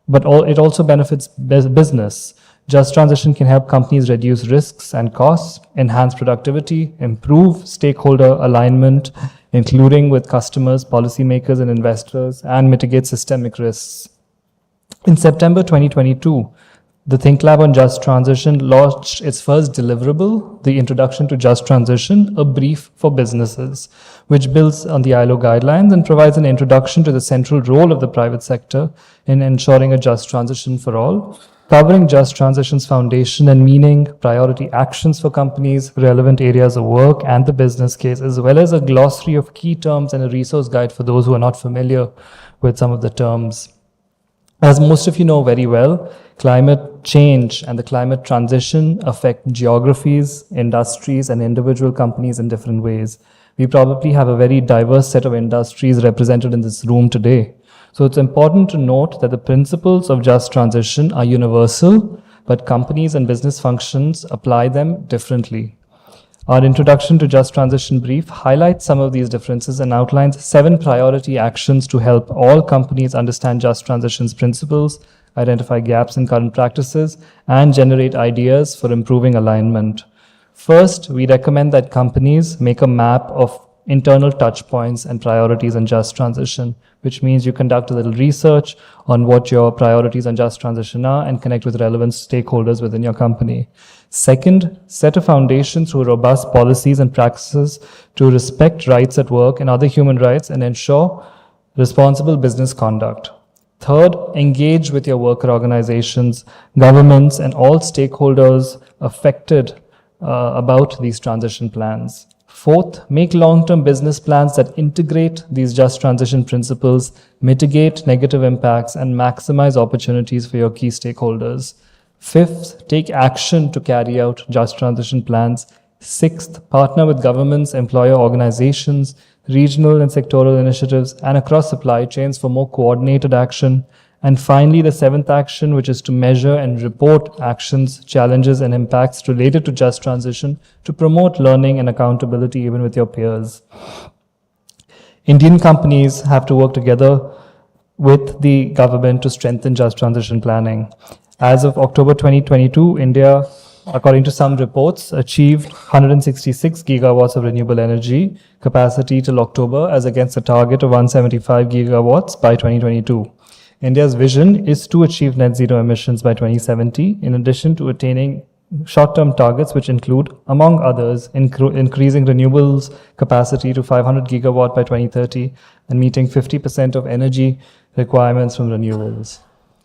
but it also benefits business. Just transition can help companies reduce risks and costs, enhance productivity, improve stakeholder alignment, including with customers, policymakers, and investors, and mitigate systemic risks. In September 2022, the Think Lab on Just Transition launched its first deliverable, the Introduction to Just Transition, a brief for businesses, which builds on the ILO guidelines and provides an introduction to the central role of the private sector in ensuring a just transition for all, covering just transition's foundation and meaning, priority actions for companies, relevant areas of work, and the business case, as well as a glossary of key terms and a resource guide for those who are not familiar with some of the terms. As most of you know very well, climate change and the climate transition affect geographies, industries, and individual companies in different ways. We probably have a very diverse set of industries represented in this room today. So it's important to note that the principles of just transition are universal, but companies and business functions apply them differently. Our Introduction to Just Transition brief highlights some of these differences and outlines 7 priority actions to help all companies understand just transition's principles, identify gaps in current practices, and generate ideas for improving alignment. First, we recommend that companies make a map of internal touch points and priorities on just transition, which means you conduct a little research on what your priorities on just transition are and connect with relevant stakeholders within your company. Second, set a foundation through robust policies and practices to respect rights at work and other human rights and ensure responsible business conduct. Third, engage with your worker organizations, governments, and all stakeholders affected about these transition plans. Fourth, make long-term business plans that integrate these just transition principles, mitigate negative impacts, and maximize opportunities for your key stakeholders. Fifth, take action to carry out just transition plans. Sixth, partner with governments, employer organizations, regional and sectoral initiatives, and across supply chains for more coordinated action. And finally, the 7th action, which is to measure and report actions, challenges, and impacts related to just transition to promote learning and accountability even with your peers. Indian companies have to work together with the government to strengthen just transition planning. As of October 2022, India, according to some reports, achieved 166 gigawatts of renewable energy capacity till October, as against a target of 175 gigawatts by 2022. India's vision is to achieve net zero emissions by 2070, in addition to attaining short-term targets which include, among others, increasing renewables capacity to 500 gigawatt by 2030 and meeting 50% of energy requirements from renewables.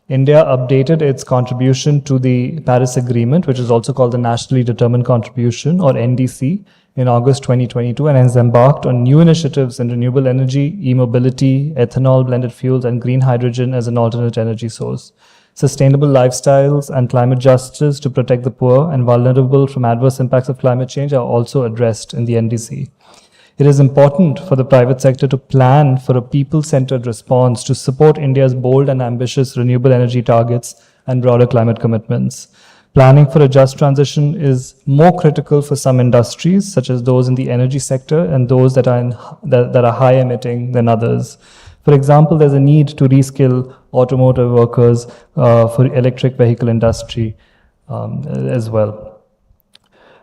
India updated its contribution to the Paris Agreement, which is also called the Nationally Determined Contribution, or NDC, in August 2022 and has embarked on new initiatives in renewable energy, e-mobility, ethanol, blended fuels, and green hydrogen as an alternate energy source. Sustainable lifestyles and climate justice to protect the poor and vulnerable from adverse impacts of climate change are also addressed in the NDC. It is important for the private sector to plan for a people-centered response to support India's bold and ambitious renewable energy targets and broader climate commitments. Planning for a just transition is more critical for some industries, such as those in the energy sector and those that are high emitting than others. For example, there's a need to reskill automotive workers for electric vehicle industry as well.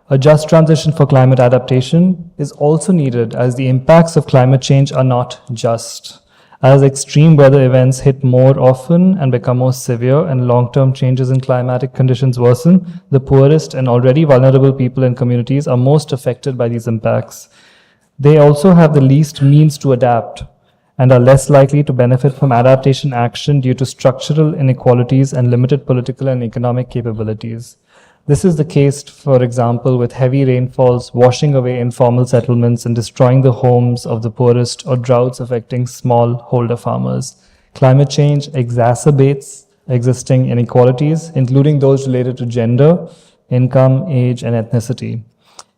A just transition for climate adaptation is also needed, as the impacts of climate change are not just. As extreme weather events hit more often and become more severe and long-term changes in climatic conditions worsen, the poorest and already vulnerable people and communities are most affected by these impacts. They also have the least means to adapt and are less likely to benefit from adaptation action due to structural inequalities and limited political and economic capabilities. This is the case, for example, with heavy rainfalls washing away informal settlements and destroying the homes of the poorest, or droughts affecting smallholder farmers. Climate change exacerbates existing inequalities, including those related to gender, income, age, and ethnicity.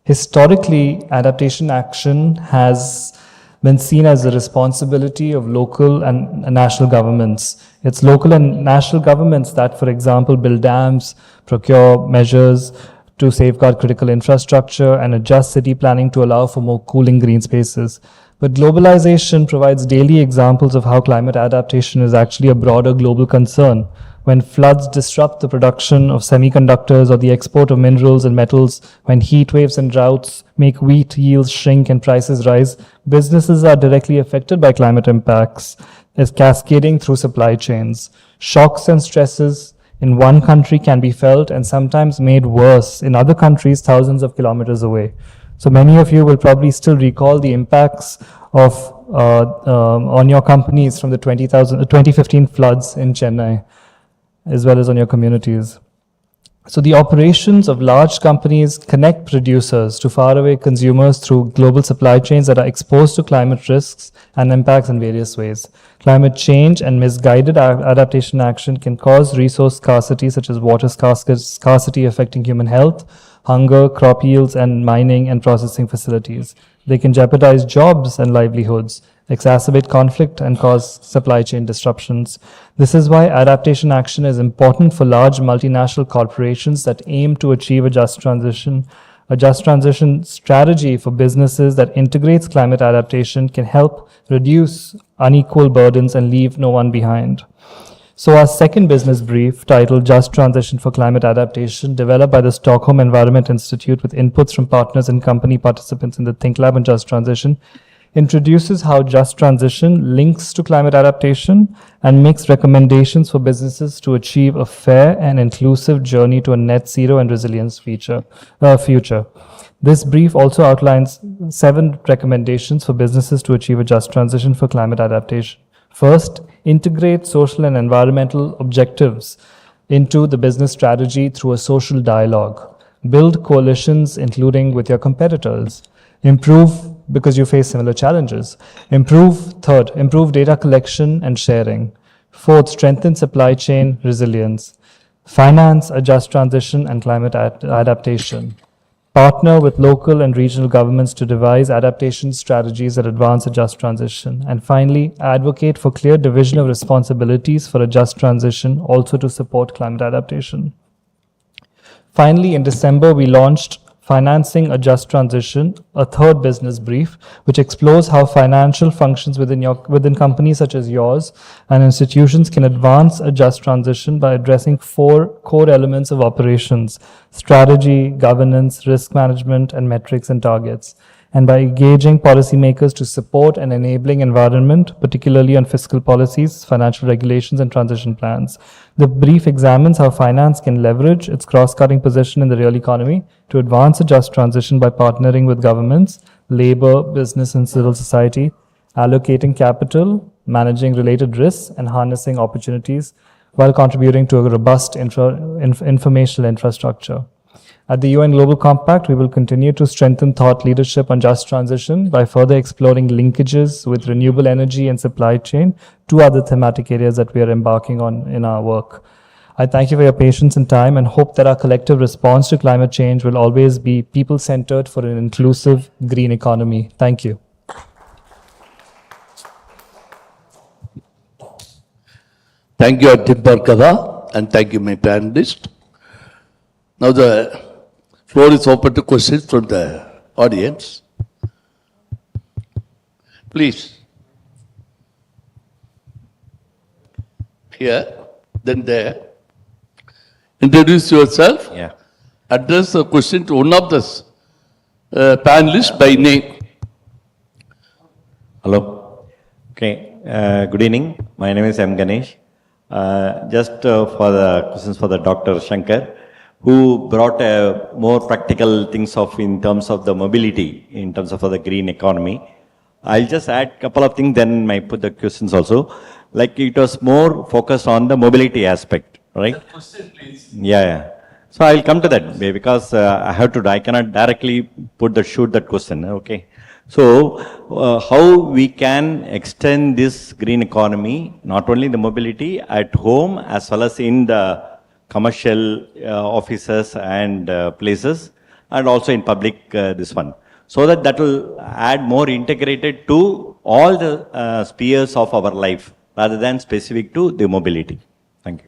Historically, adaptation action has been seen as the responsibility of local and national governments. It's local and national governments that, for example, build dams, procure measures to safeguard critical infrastructure, and adjust city planning to allow for more cooling green spaces. But globalization provides daily examples of how climate adaptation is actually a broader global concern. When floods disrupt the production of semiconductors or the export of minerals and metals, when heat waves and droughts make wheat yields shrink and prices rise, businesses are directly affected by climate impacts, as cascading through supply chains. Shocks and stresses in one country can be felt and sometimes made worse in other countries thousands of kilometers away. So many of you will probably still recall the impacts of on your companies from the 2015 floods in Chennai, as well as on your communities. So the operations of large companies connect producers to faraway consumers through global supply chains that are exposed to climate risks and impacts in various ways. Climate change and misguided adaptation action can cause resource scarcity, such as water scarcity affecting human health, hunger, crop yields, and mining and processing facilities. They can jeopardize jobs and livelihoods, exacerbate conflict, and cause supply chain disruptions. This is why adaptation action is important for large multinational corporations that aim to achieve a just transition. A just transition strategy for businesses that integrates climate adaptation can help reduce unequal burdens and leave no one behind. So our second business brief, titled Just Transition for Climate Adaptation, developed by the Stockholm Environment Institute with inputs from partners and company participants in the Think Lab on Just Transition, introduces how just transition links to climate adaptation and makes recommendations for businesses to achieve a fair and inclusive journey to a net zero and resilience future. This brief also outlines 7 recommendations for businesses to achieve a just transition for climate adaptation. First, integrate social and environmental objectives into the business strategy through a social dialogue. Build coalitions, including with your competitors. Improve because you face similar challenges. Third, improve data collection and sharing. Fourth, strengthen supply chain resilience. Finance a just transition and climate adaptation. Partner with local and regional governments to devise adaptation strategies that advance a just transition. And finally, advocate for clear division of responsibilities for a just transition, also to support climate adaptation. Finally, in December, we launched Financing a Just Transition, a third business brief, which explores how financial functions within companies such as yours and institutions can advance a just transition by addressing 4 core elements of operations: strategy, governance, risk management, and metrics and targets, and by engaging policymakers to support an enabling environment, particularly on fiscal policies, financial regulations, and transition plans. The brief examines how finance can leverage its cross-cutting position in the real economy to advance a just transition by partnering with governments, labor, business, and civil society, allocating capital, managing related risks, and harnessing opportunities while contributing to a robust informational infrastructure. At the UN Global Compact, we will continue to strengthen thought leadership on just transition by further exploring linkages with renewable energy and supply chain, 2 other thematic areas that we are embarking on in our work. I thank you for your patience and time and hope that our collective response to climate change will always be people-centered for an inclusive green economy. Thank you. Thank you, Arjun Bhargava, and thank you, my panelist. Now the floor is open to questions from the audience. Please. Here, then there. Introduce yourself. Yeah. Address the question to one of the panelists by name. Hello. Okay. Good evening. My name is M. Ganesh. Just for the questions for the Dr. Shankar, who brought more practical things in terms of the mobility, in terms of the green economy. I'll just add a couple of things, then I put the questions also. Like it was more focused on the mobility aspect, right? The question, please. Yeah. So I'll come to that because I cannot directly shoot that question, okay? So how we can extend this green economy, not only the mobility at home as well as in the commercial offices and places, and also in public this one. So that will add more integrated to all the spheres of our life rather than specific to the mobility. Thank you.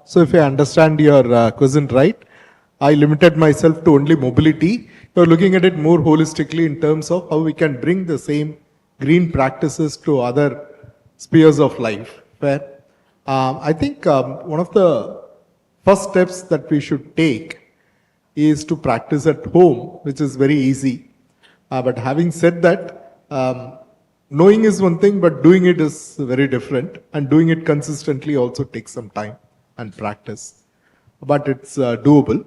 So if I understand your question right, I limited myself to only mobility. You're looking at it more holistically in terms of how we can bring the same green practices to other spheres of life. Where I think one of the first steps that we should take is to practice at home, which is very easy. But having said that, knowing is one thing, but doing it is very different. And doing it consistently also takes some time and practice. But it's doable.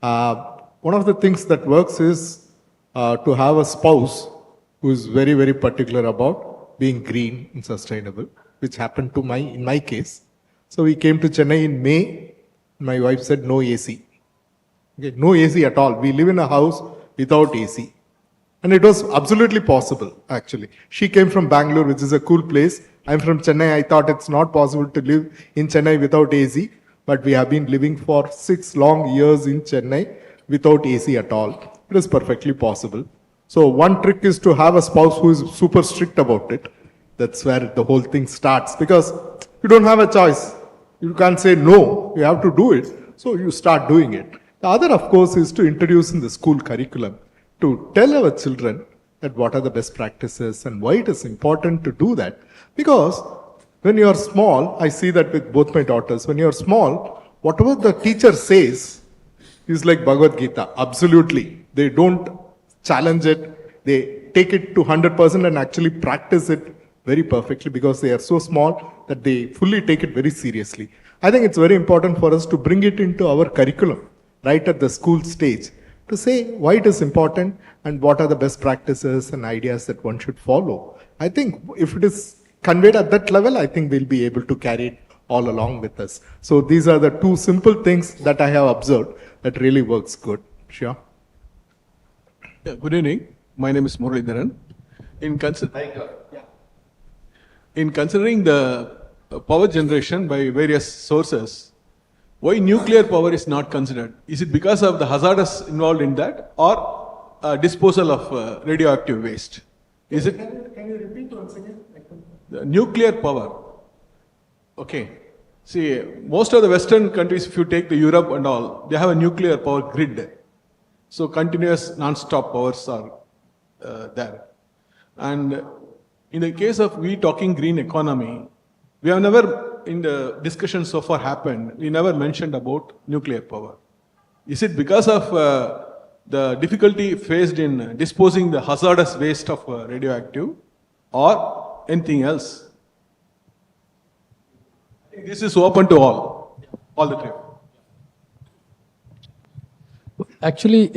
One of the things that works is to have a spouse who is very, very particular about being green and sustainable, which happened to in my case. So we came to Chennai in May. My wife said no AC. Okay, no AC at all. We live in a house without AC. And it was absolutely possible, actually. She came from Bangalore, which is a cool place. I'm from Chennai. I thought it's not possible to live in Chennai without AC. But we have been living for 6 long years in Chennai without AC at all. It is perfectly possible. So one trick is to have a spouse who is super strict about it. That's where the whole thing starts. Because you don't have a choice. You can't say no. You have to do it. So you start doing it. The other, of course, is to introduce in the school curriculum to tell our children that what are the best practices and why it is important to do that. Because when you are small, I see that with both my daughters, when you are small, whatever the teacher says is like Bhagavad Gita, absolutely. They don't challenge it, they take it to 100% and actually practice it very perfectly because they are so small that they fully take it very seriously. I think it's very important for us to bring it into our curriculum, right at the school stage, to say why it is important and what are the best practices and ideas that one should follow. I think if it is conveyed at that level, I think we'll be able to carry it all along with us. So these are the 2 simple things that I have observed that really works good. Sure. Yeah, good evening. My name is Moorthy. In considering the power generation by various sources, why nuclear power is not considered? Is it because of the hazardous involved in that or disposal of radioactive waste? Is it? Can you repeat once again? The nuclear power. Okay. See, most of the Western countries, if you take the Europe and all, they have a nuclear power grid. So continuous non-stop powers are there. And in the case of we talking green economy, we have never, in the discussion so far happened, we never mentioned about nuclear power. Is it because of the difficulty faced in disposing the hazardous waste of radioactive or anything else? This is open to all the time. Actually,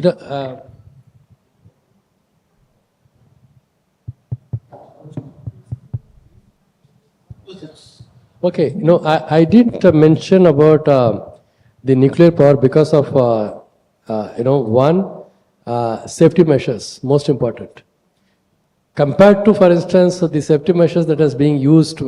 okay, I didn't mention about the nuclear power because of, safety measures, most important. Compared to, for instance, the safety measures that is being used,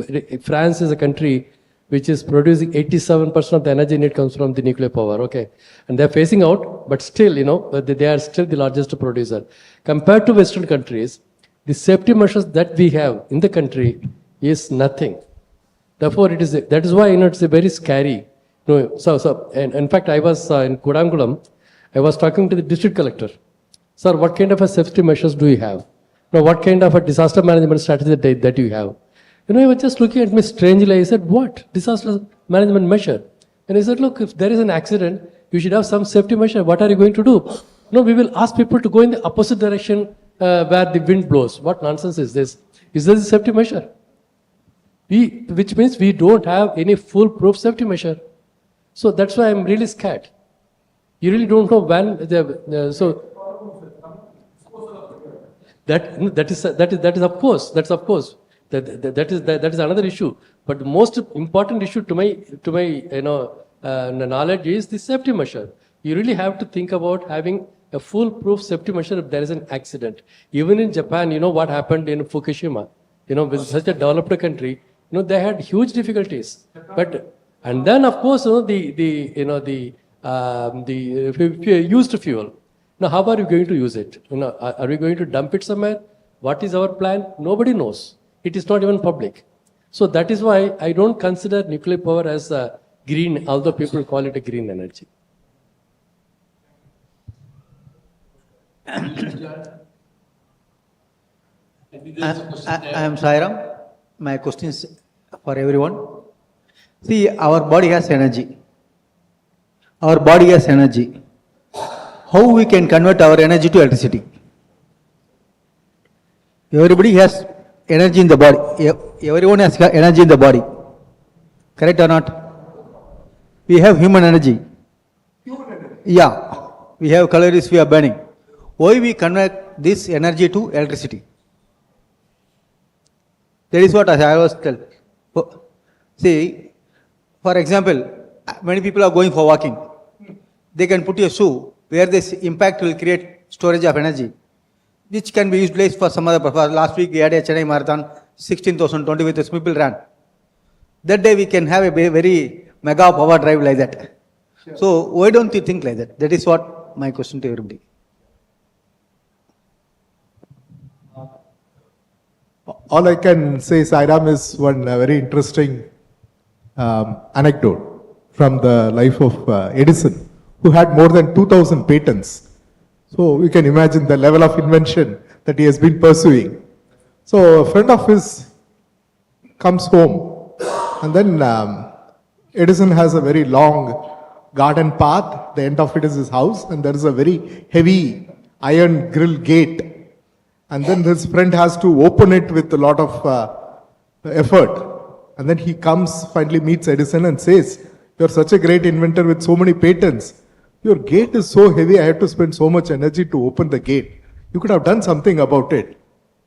France is a country which is producing 87% of the energy need comes from the nuclear power, okay? And they're phasing out, but still, they are still the largest producer. Compared to Western countries, the safety measures that we have in the country is nothing. Therefore, that is why, it's a very scary. And in fact, I was in Kudangulam, I was talking to the district collector. Sir, what kind of a safety measures do you have? What kind of a disaster management strategy that you have? He was just looking at me strangely. I said, what? Disaster management measure? And he said, look, if there is an accident, you should have some safety measure. What are you going to do? We will ask people to go in the opposite direction where the wind blows. What nonsense is this? Is this a safety measure? Which means we don't have any foolproof safety measure. So that's why I'm really scared. You really don't know when so that is of course, that's of course. That is another issue. But the most important issue to my knowledge is the safety measure. You really have to think about having a foolproof safety measure if there is an accident. Even in Japan, you know what happened in Fukushima. With such a developed country, they had huge difficulties. And then of course, the used fuel. Now, how are you going to use it? Are we going to dump it somewhere? What is our plan? Nobody knows. It is not even public. So that is why I don't consider nuclear power as a green, although people call it a green energy. I am Sairam. My question is for everyone. See, our body has energy. Our body has energy. How we can convert our energy to electricity? Everybody has energy in the body. Everyone has energy in the body. Correct or not? We have human energy. Yeah. We have calories we are burning. Why we convert this energy to electricity? That is what I was telling. See, for example, many people are going for walking. They can put a shoe where this impact will create storage of energy, which can be utilized for some other purpose. Last week we had a Chennai marathon, 16,020 with the people ran. That day we can have a very mega power drive like that. Sure. So why don't you think like that? That is what my question to everybody. All I can say, Sairam, is one very interesting anecdote from the life of Edison, who had more than 2,000 patents. So you can imagine the level of invention that he has been pursuing. So a friend of his comes home, and then Edison has a very long garden path. The end of it is his house, and there is a very heavy iron grill gate. And then his friend has to open it with a lot of effort. And then he comes, finally meets Edison and says, "You're such a great inventor with so many patents. Your gate is so heavy, I have to spend so much energy to open the gate. You could have done something about it."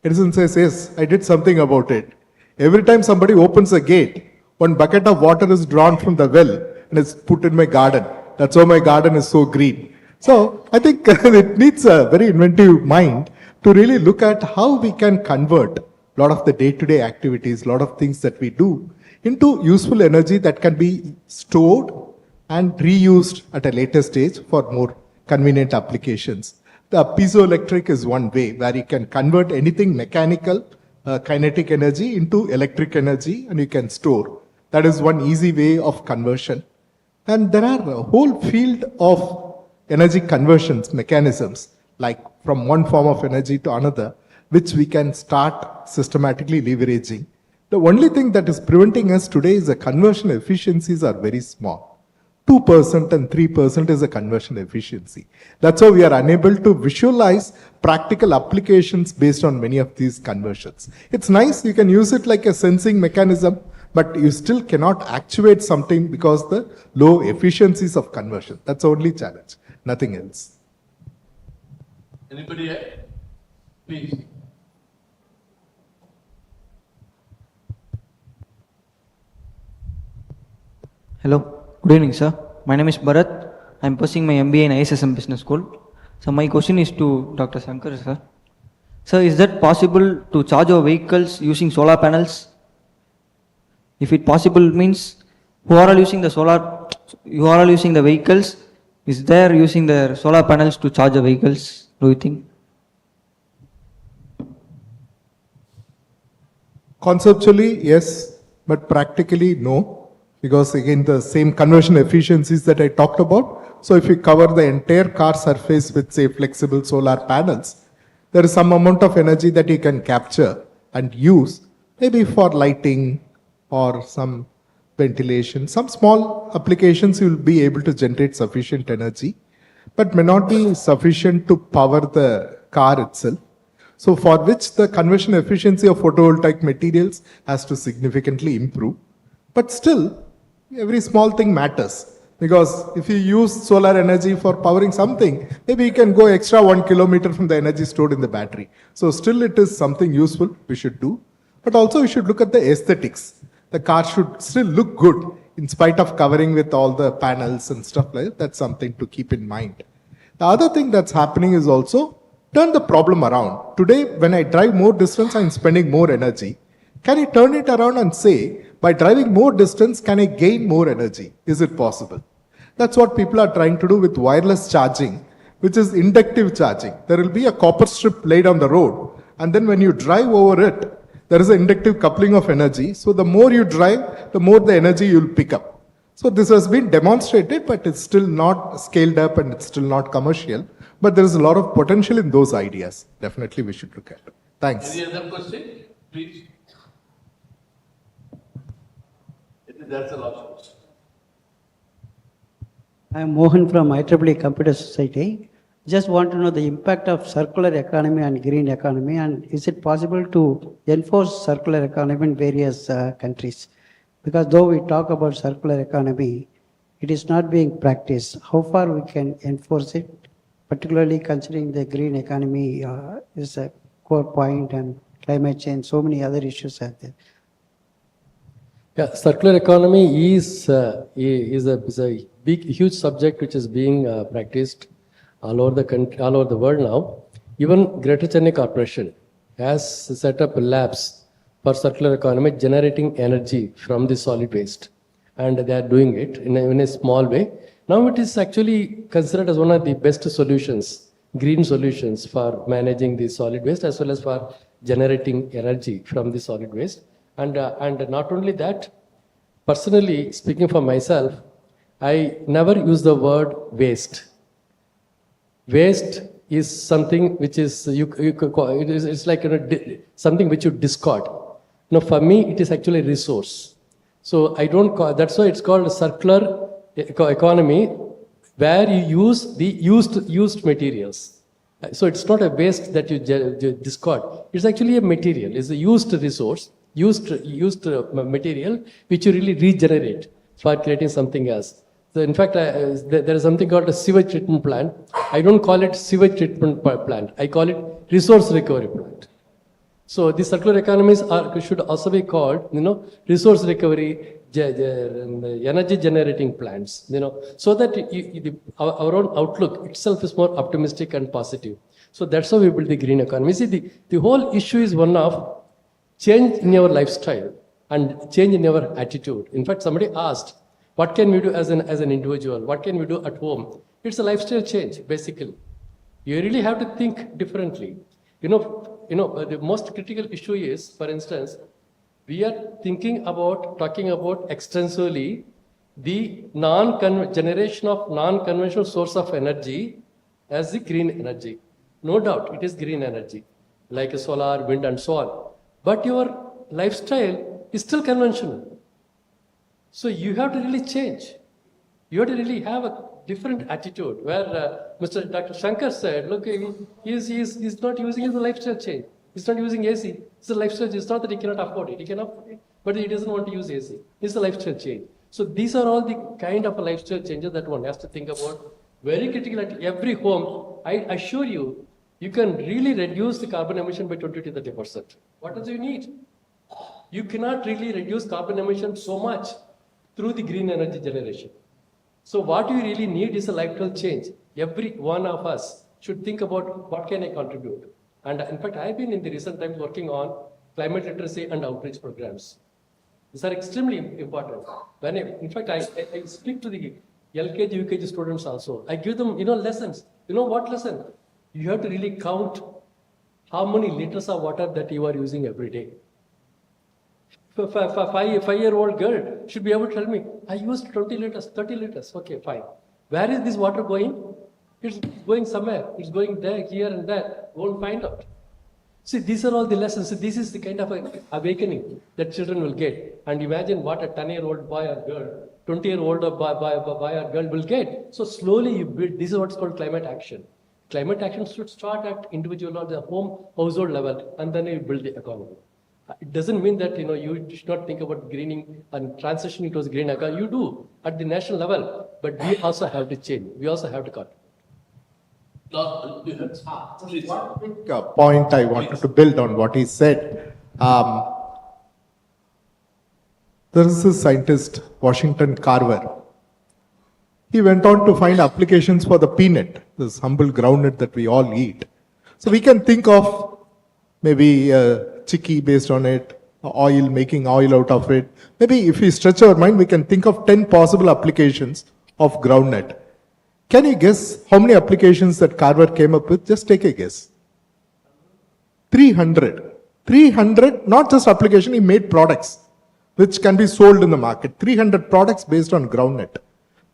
Edison says, "Yes, I did something about it. Every time somebody opens a gate, one bucket of water is drawn from the well and is put in my garden. That's how my garden is so green." So I think it needs a very inventive mind to really look at how we can convert a lot of the day-to-day activities, a lot of things that we do into useful energy that can be stored and reused at a later stage for more convenient applications. The piezoelectric is one way where you can convert anything mechanical, kinetic energy into electric energy, and you can store. That is one easy way of conversion. And there are a whole field of energy conversions mechanisms, like from one form of energy to another, which we can start systematically leveraging. The only thing that is preventing us today is the conversion efficiencies are very small. 2% and 3% is a conversion efficiency. That's how we are unable to visualize practical applications based on many of these conversions. It's nice, you can use it like a sensing mechanism, but you still cannot actuate something because the low efficiencies of conversion. That's the only challenge, nothing else. Anybody else? Please. Hello. Good evening, sir. My name is Bharat. I am pursuing my MBA in ISSM Business School. So my question is to Dr. Shankar, sir. Sir, is that possible to charge our vehicles using solar panels? If it possible means who are all using the vehicles, is there using the solar panels to charge the vehicles, do you think? Conceptually, yes, but practically, no. Because again, the same conversion efficiencies that I talked about. So if you cover the entire car surface with, say, flexible solar panels, there is some amount of energy that you can capture and use, maybe for lighting or some ventilation. Some small applications you will be able to generate sufficient energy, but may not be sufficient to power the car itself. So for which the conversion efficiency of photovoltaic materials has to significantly improve. But still, every small thing matters. Because if you use solar energy for powering something, maybe you can go extra 1 kilometer from the energy stored in the battery. So still it is something useful we should do. But also we should look at the aesthetics. The car should still look good in spite of covering with all the panels and stuff like that. That's something to keep in mind. The other thing that's happening is also turn the problem around. Today, when I drive more distance, I'm spending more energy. Can I turn it around and say, by driving more distance, can I gain more energy? Is it possible? That's what people are trying to do with wireless charging, which is inductive charging. There will be a copper strip laid on the road, and then when you drive over it, there is an inductive coupling of energy. So the more you drive, the more the energy you'll pick up. So this has been demonstrated, but it's still not scaled up and it's still not commercial. But there is a lot of potential in those ideas. Definitely we should look at it. Thanks. Any other question? Please. That's the last question. I am Mohan from IEEE Computer Society. Just want to know the impact of circular economy and green economy, and is it possible to enforce circular economy in various countries? Because though we talk about circular economy, it is not being practiced. How far we can enforce it, particularly considering the green economy is a core point and climate change, so many other issues are there. Yeah, circular economy is a big, huge subject which is being practiced all over the country, all over the world now. Even Greater Chennai Corporation has set up labs for circular economy, generating energy from the solid waste, and they are doing it in a small way. Now it is actually considered as one of the best solutions, green solutions for managing the solid waste as well as for generating energy from the solid waste. And not only that, personally speaking for myself, I never use the word waste. Waste is something which is it's like something which you discard. No, for me it is actually a resource. So I don't call, that's why it's called a circular economy, where you use the used materials. So it's not a waste that you discard. It's actually a material. It's a used resource, used material which you really regenerate for creating something else. So in fact, there is something called a sewage treatment plant. I don't call it sewage treatment plant. I call it resource recovery plant. So the circular economies should also be called, resource recovery, energy generating plants, so that our own outlook itself is more optimistic and positive. So that's how we build the green economy. See, the whole issue is one of change in your lifestyle and change in your attitude. In fact, somebody asked, what can we do as an individual? What can we do at home? It's a lifestyle change, basically. You really have to think differently. The most critical issue is, for instance, we are talking about extensively the generation of non-conventional source of energy as the green energy. No doubt, it is green energy, like solar, wind, and so on. But your lifestyle is still conventional. So you have to really change. You have to really have a different attitude, where Dr. Shankar said, look, he's not using it as a lifestyle change. He's not using AC. It's a lifestyle change. It's not that he cannot afford it. He can afford it, but he doesn't want to use AC. It's a lifestyle change. So these are all the kind of lifestyle changes that one has to think about. Very critical at every home. I assure you, you can really reduce the carbon emission by 20 to 30%. What else do you need? You cannot really reduce carbon emission so much through the green energy generation. So what you really need is a lifestyle change. Every one of us should think about what can I contribute. And in fact, I have been in the recent times working on climate literacy and outreach programs. These are extremely important. In fact, I speak to the LKG, UKG students also. I give them, lessons. You know what lesson? You have to really count how many liters of water that you are using every day. For a 5-year-old girl should be able to tell me, I used 20 liters, 30 liters. Okay, fine. Where is this water going? It's going somewhere. It's going there, here and there. Won't find out. See, these are all the lessons. So this is the kind of awakening that children will get. And imagine what a 10-year-old boy or girl, 20-year-old boy or girl will get. So slowly you build. This is what's called climate action. Climate action should start at individual or the household level, and then you build the economy. It doesn't mean that, you should not think about greening and transitioning towards green economy. You do at the national level, but we also have to change. We also have to cut. Please. One quick point I wanted to build on what he said. There is a scientist, Washington Carver. He went on to find applications for the peanut, this humble groundnut that we all eat. So we can think of maybe chickpea based on it, oil, making oil out of it. Maybe if we stretch our mind, we can think of 10 possible applications of groundnut. Can you guess how many applications that Carver came up with? Just take a guess. 300. 300, not just application, he made products which can be sold in the market. 300 products based on groundnut.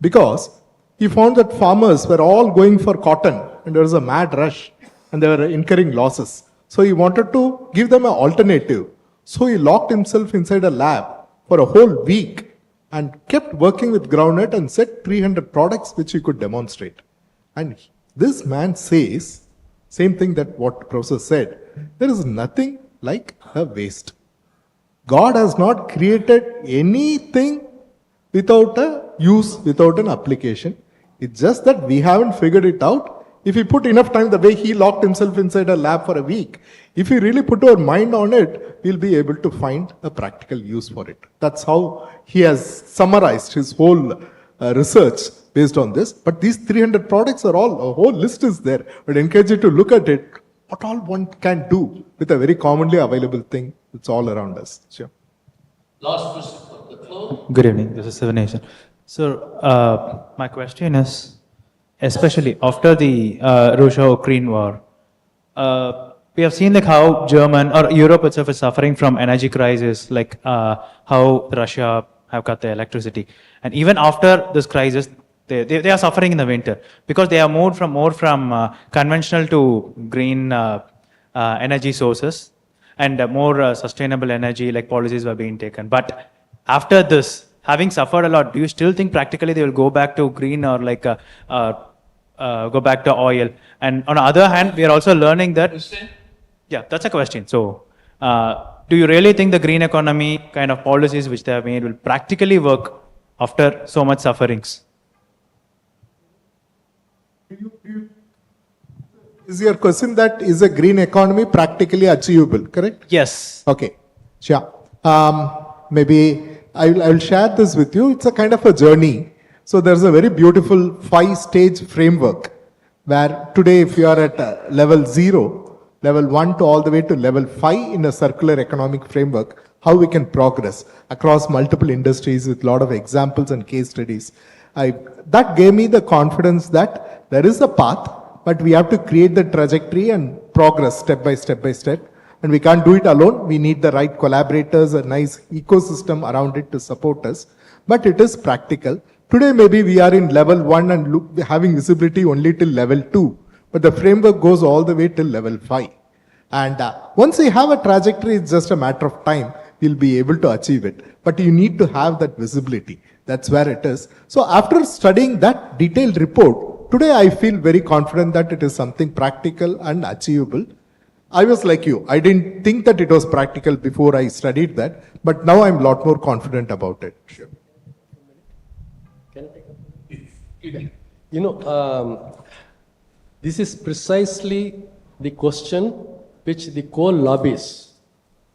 Because he found that farmers were all going for cotton and there was a mad rush and they were incurring losses. So he wanted to give them an alternative. So he locked himself inside a lab for a whole week and kept working with groundnut and set 300 products which he could demonstrate. And this man says, same thing that what Professor said, there is nothing like a waste. God has not created anything without a use, without an application. It's just that we haven't figured it out. If we put enough time, the way he locked himself inside a lab for a week, if we really put our mind on it, we'll be able to find a practical use for it. That's how he has summarized his whole research based on this. But these 300 products are all, a whole list is there. I'd encourage you to look at it, what all one can do with a very commonly available thing that's all around us. Sure. Last question for the floor. Good evening, this is Sivanation. So, my question is, especially after the Russia-Ukraine war, we have seen like how German or Europe itself is suffering from energy crisis, like how Russia have cut the electricity. And even after this crisis, they are suffering in the winter because they have moved from more from conventional to green energy sources and more sustainable energy like policies were being taken. But after this, having suffered a lot, do you still think practically they will go back to green or like go back to oil? And on the other hand, we are also learning that. Yeah, that's a question. So, do you really think the green economy kind of policies which they have made will practically work after so much sufferings? Is your question that is a green economy practically achievable, correct? Yes. Okay, sure. Maybe I will share this with you. It's a kind of a journey. So there's a very beautiful 5-stage framework where today if you are at level 0, level 1 to all the way to level 5 in a circular economic framework, how we can progress across multiple industries with a lot of examples and case studies. That gave me the confidence that there is a path, but we have to create the trajectory and progress step by step by step. And we can't do it alone. We need the right collaborators, a nice ecosystem around it to support us. But it is practical. Today, maybe we are in level 1 and having visibility only till level 2. But the framework goes all the way till level 5. And once we have a trajectory, it's just a matter of time. We'll be able to achieve it. But you need to have that visibility. That's where it is. So after studying that detailed report, today I feel very confident that it is something practical and achievable. I was like you. I didn't think that it was practical before I studied that, but now I'm a lot more confident about it. Sure. Can I take it? This is precisely the question which the coal lobbies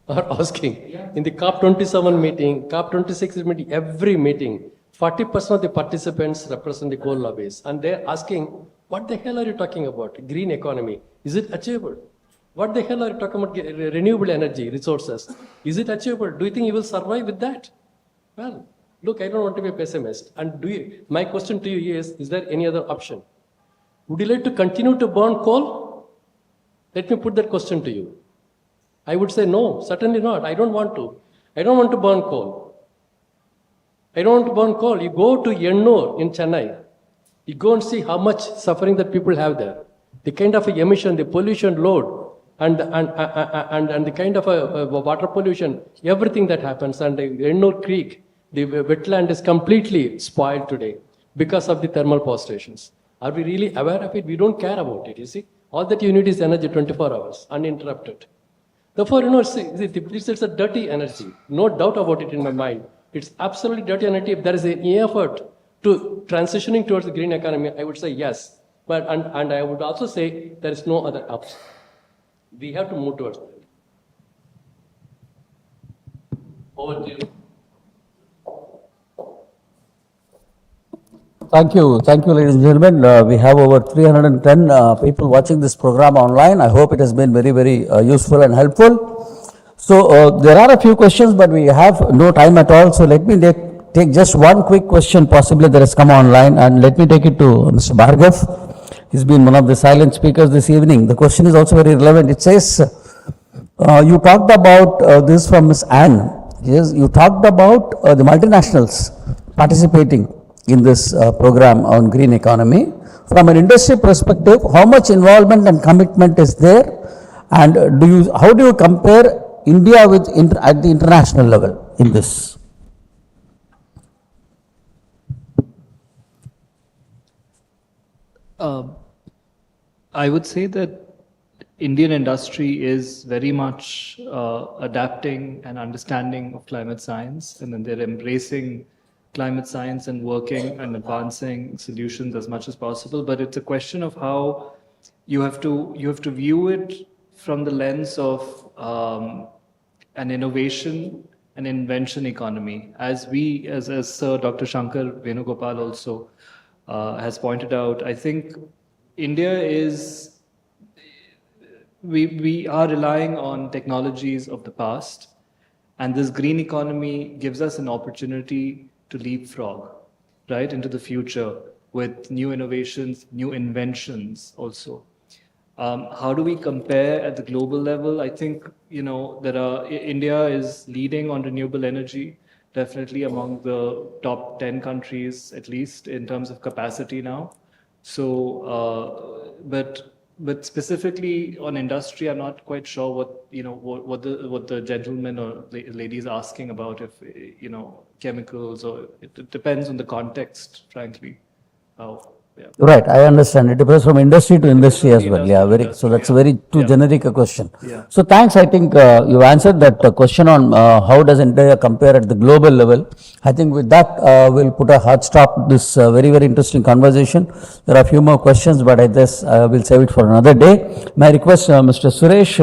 are asking. In the COP27 meeting, COP26 meeting, every meeting, 40% of the participants represent the coal lobbies. And they're asking, what the hell are you talking about? Green economy. Is it achievable? What the hell are you talking about renewable energy resources? Is it achievable? Do you think you will survive with that? Well, look, I don't want to be a pessimist. And my question to you is there any other option? Would you like to continue to burn coal? Let me put that question to you. I would say no, certainly not. I don't want to. I don't want to burn coal. I don't want to burn coal. You go to Ennur in Chennai. You go and see how much suffering that people have there. The kind of emission, the pollution load, and the kind of water pollution, everything that happens. And the Ennur Creek, the wetland is completely spoiled today because of the thermal power stations. Are we really aware of it? We don't care about it, you see. All that you need is energy 24 hours, uninterrupted. Therefore, it's a dirty energy. No doubt about it in my mind. It's absolutely dirty energy. If there is any effort to transitioning towards the green economy, I would say yes. But and I would also say there is no other option. We have to move towards that. Over to you. Thank you, ladies and gentlemen. We have over 310 people watching this program online. I hope it has been very, very useful and helpful. So there are a few questions, but we have no time at all. So let me take just one quick question possibly that has come online, and let me take it to Mr. Bhargava. He's been one of the silent speakers this evening. The question is also very relevant. It says, you talked about this from Ms. Anne. Yes, you talked about the multinationals participating in this program on green economy. From an industry perspective, how much involvement and commitment is there, and how do you compare India with at the international level in this? I would say that Indian industry is very much adapting and understanding of climate science, and then they're embracing climate science and working and advancing solutions as much as possible. But it's a question of how you have to view it from the lens of an innovation and invention economy. As Sir Dr. Shankar Venugopal also has pointed out, I think India is, we are relying on technologies of the past, and this green economy gives us an opportunity to leapfrog, right, into the future with new innovations, new inventions also. How do we compare at the global level? I think, India is leading on renewable energy, definitely among the top 10 countries, at least in terms of capacity now. So, but specifically on industry, I'm not quite sure what the gentleman or lady is asking about, if, chemicals, or it depends on the context, frankly. Yeah. Right, I understand. It depends from industry to industry as well. Yeah, so that's a very too generic a question. Yeah. So thanks. I think you answered that question on how does India compare at the global level. I think with that we'll put a hard stop to this very, very interesting conversation. There are a few more questions, but I guess we'll save it for another day. May I request Mr. Suresh,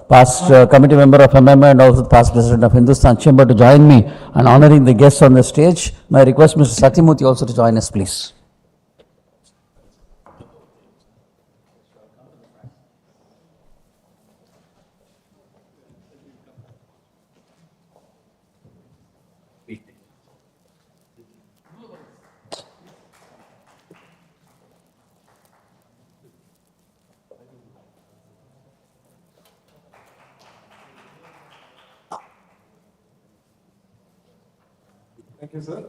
past committee member of MMA and also past president of Hindustan Chamber, to join me and honoring the guests on the stage. May I request Mr. Sathimurthy also to join us, please. Thank you, sir.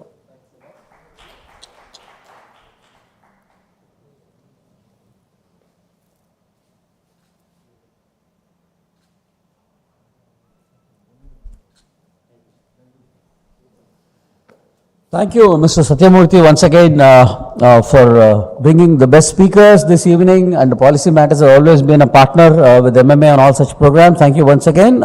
Thank you, Mr. Satyamurthy, once again for bringing the best speakers this evening, and the Policy Matters have always been a partner with MMA on all such programs. Thank you once again.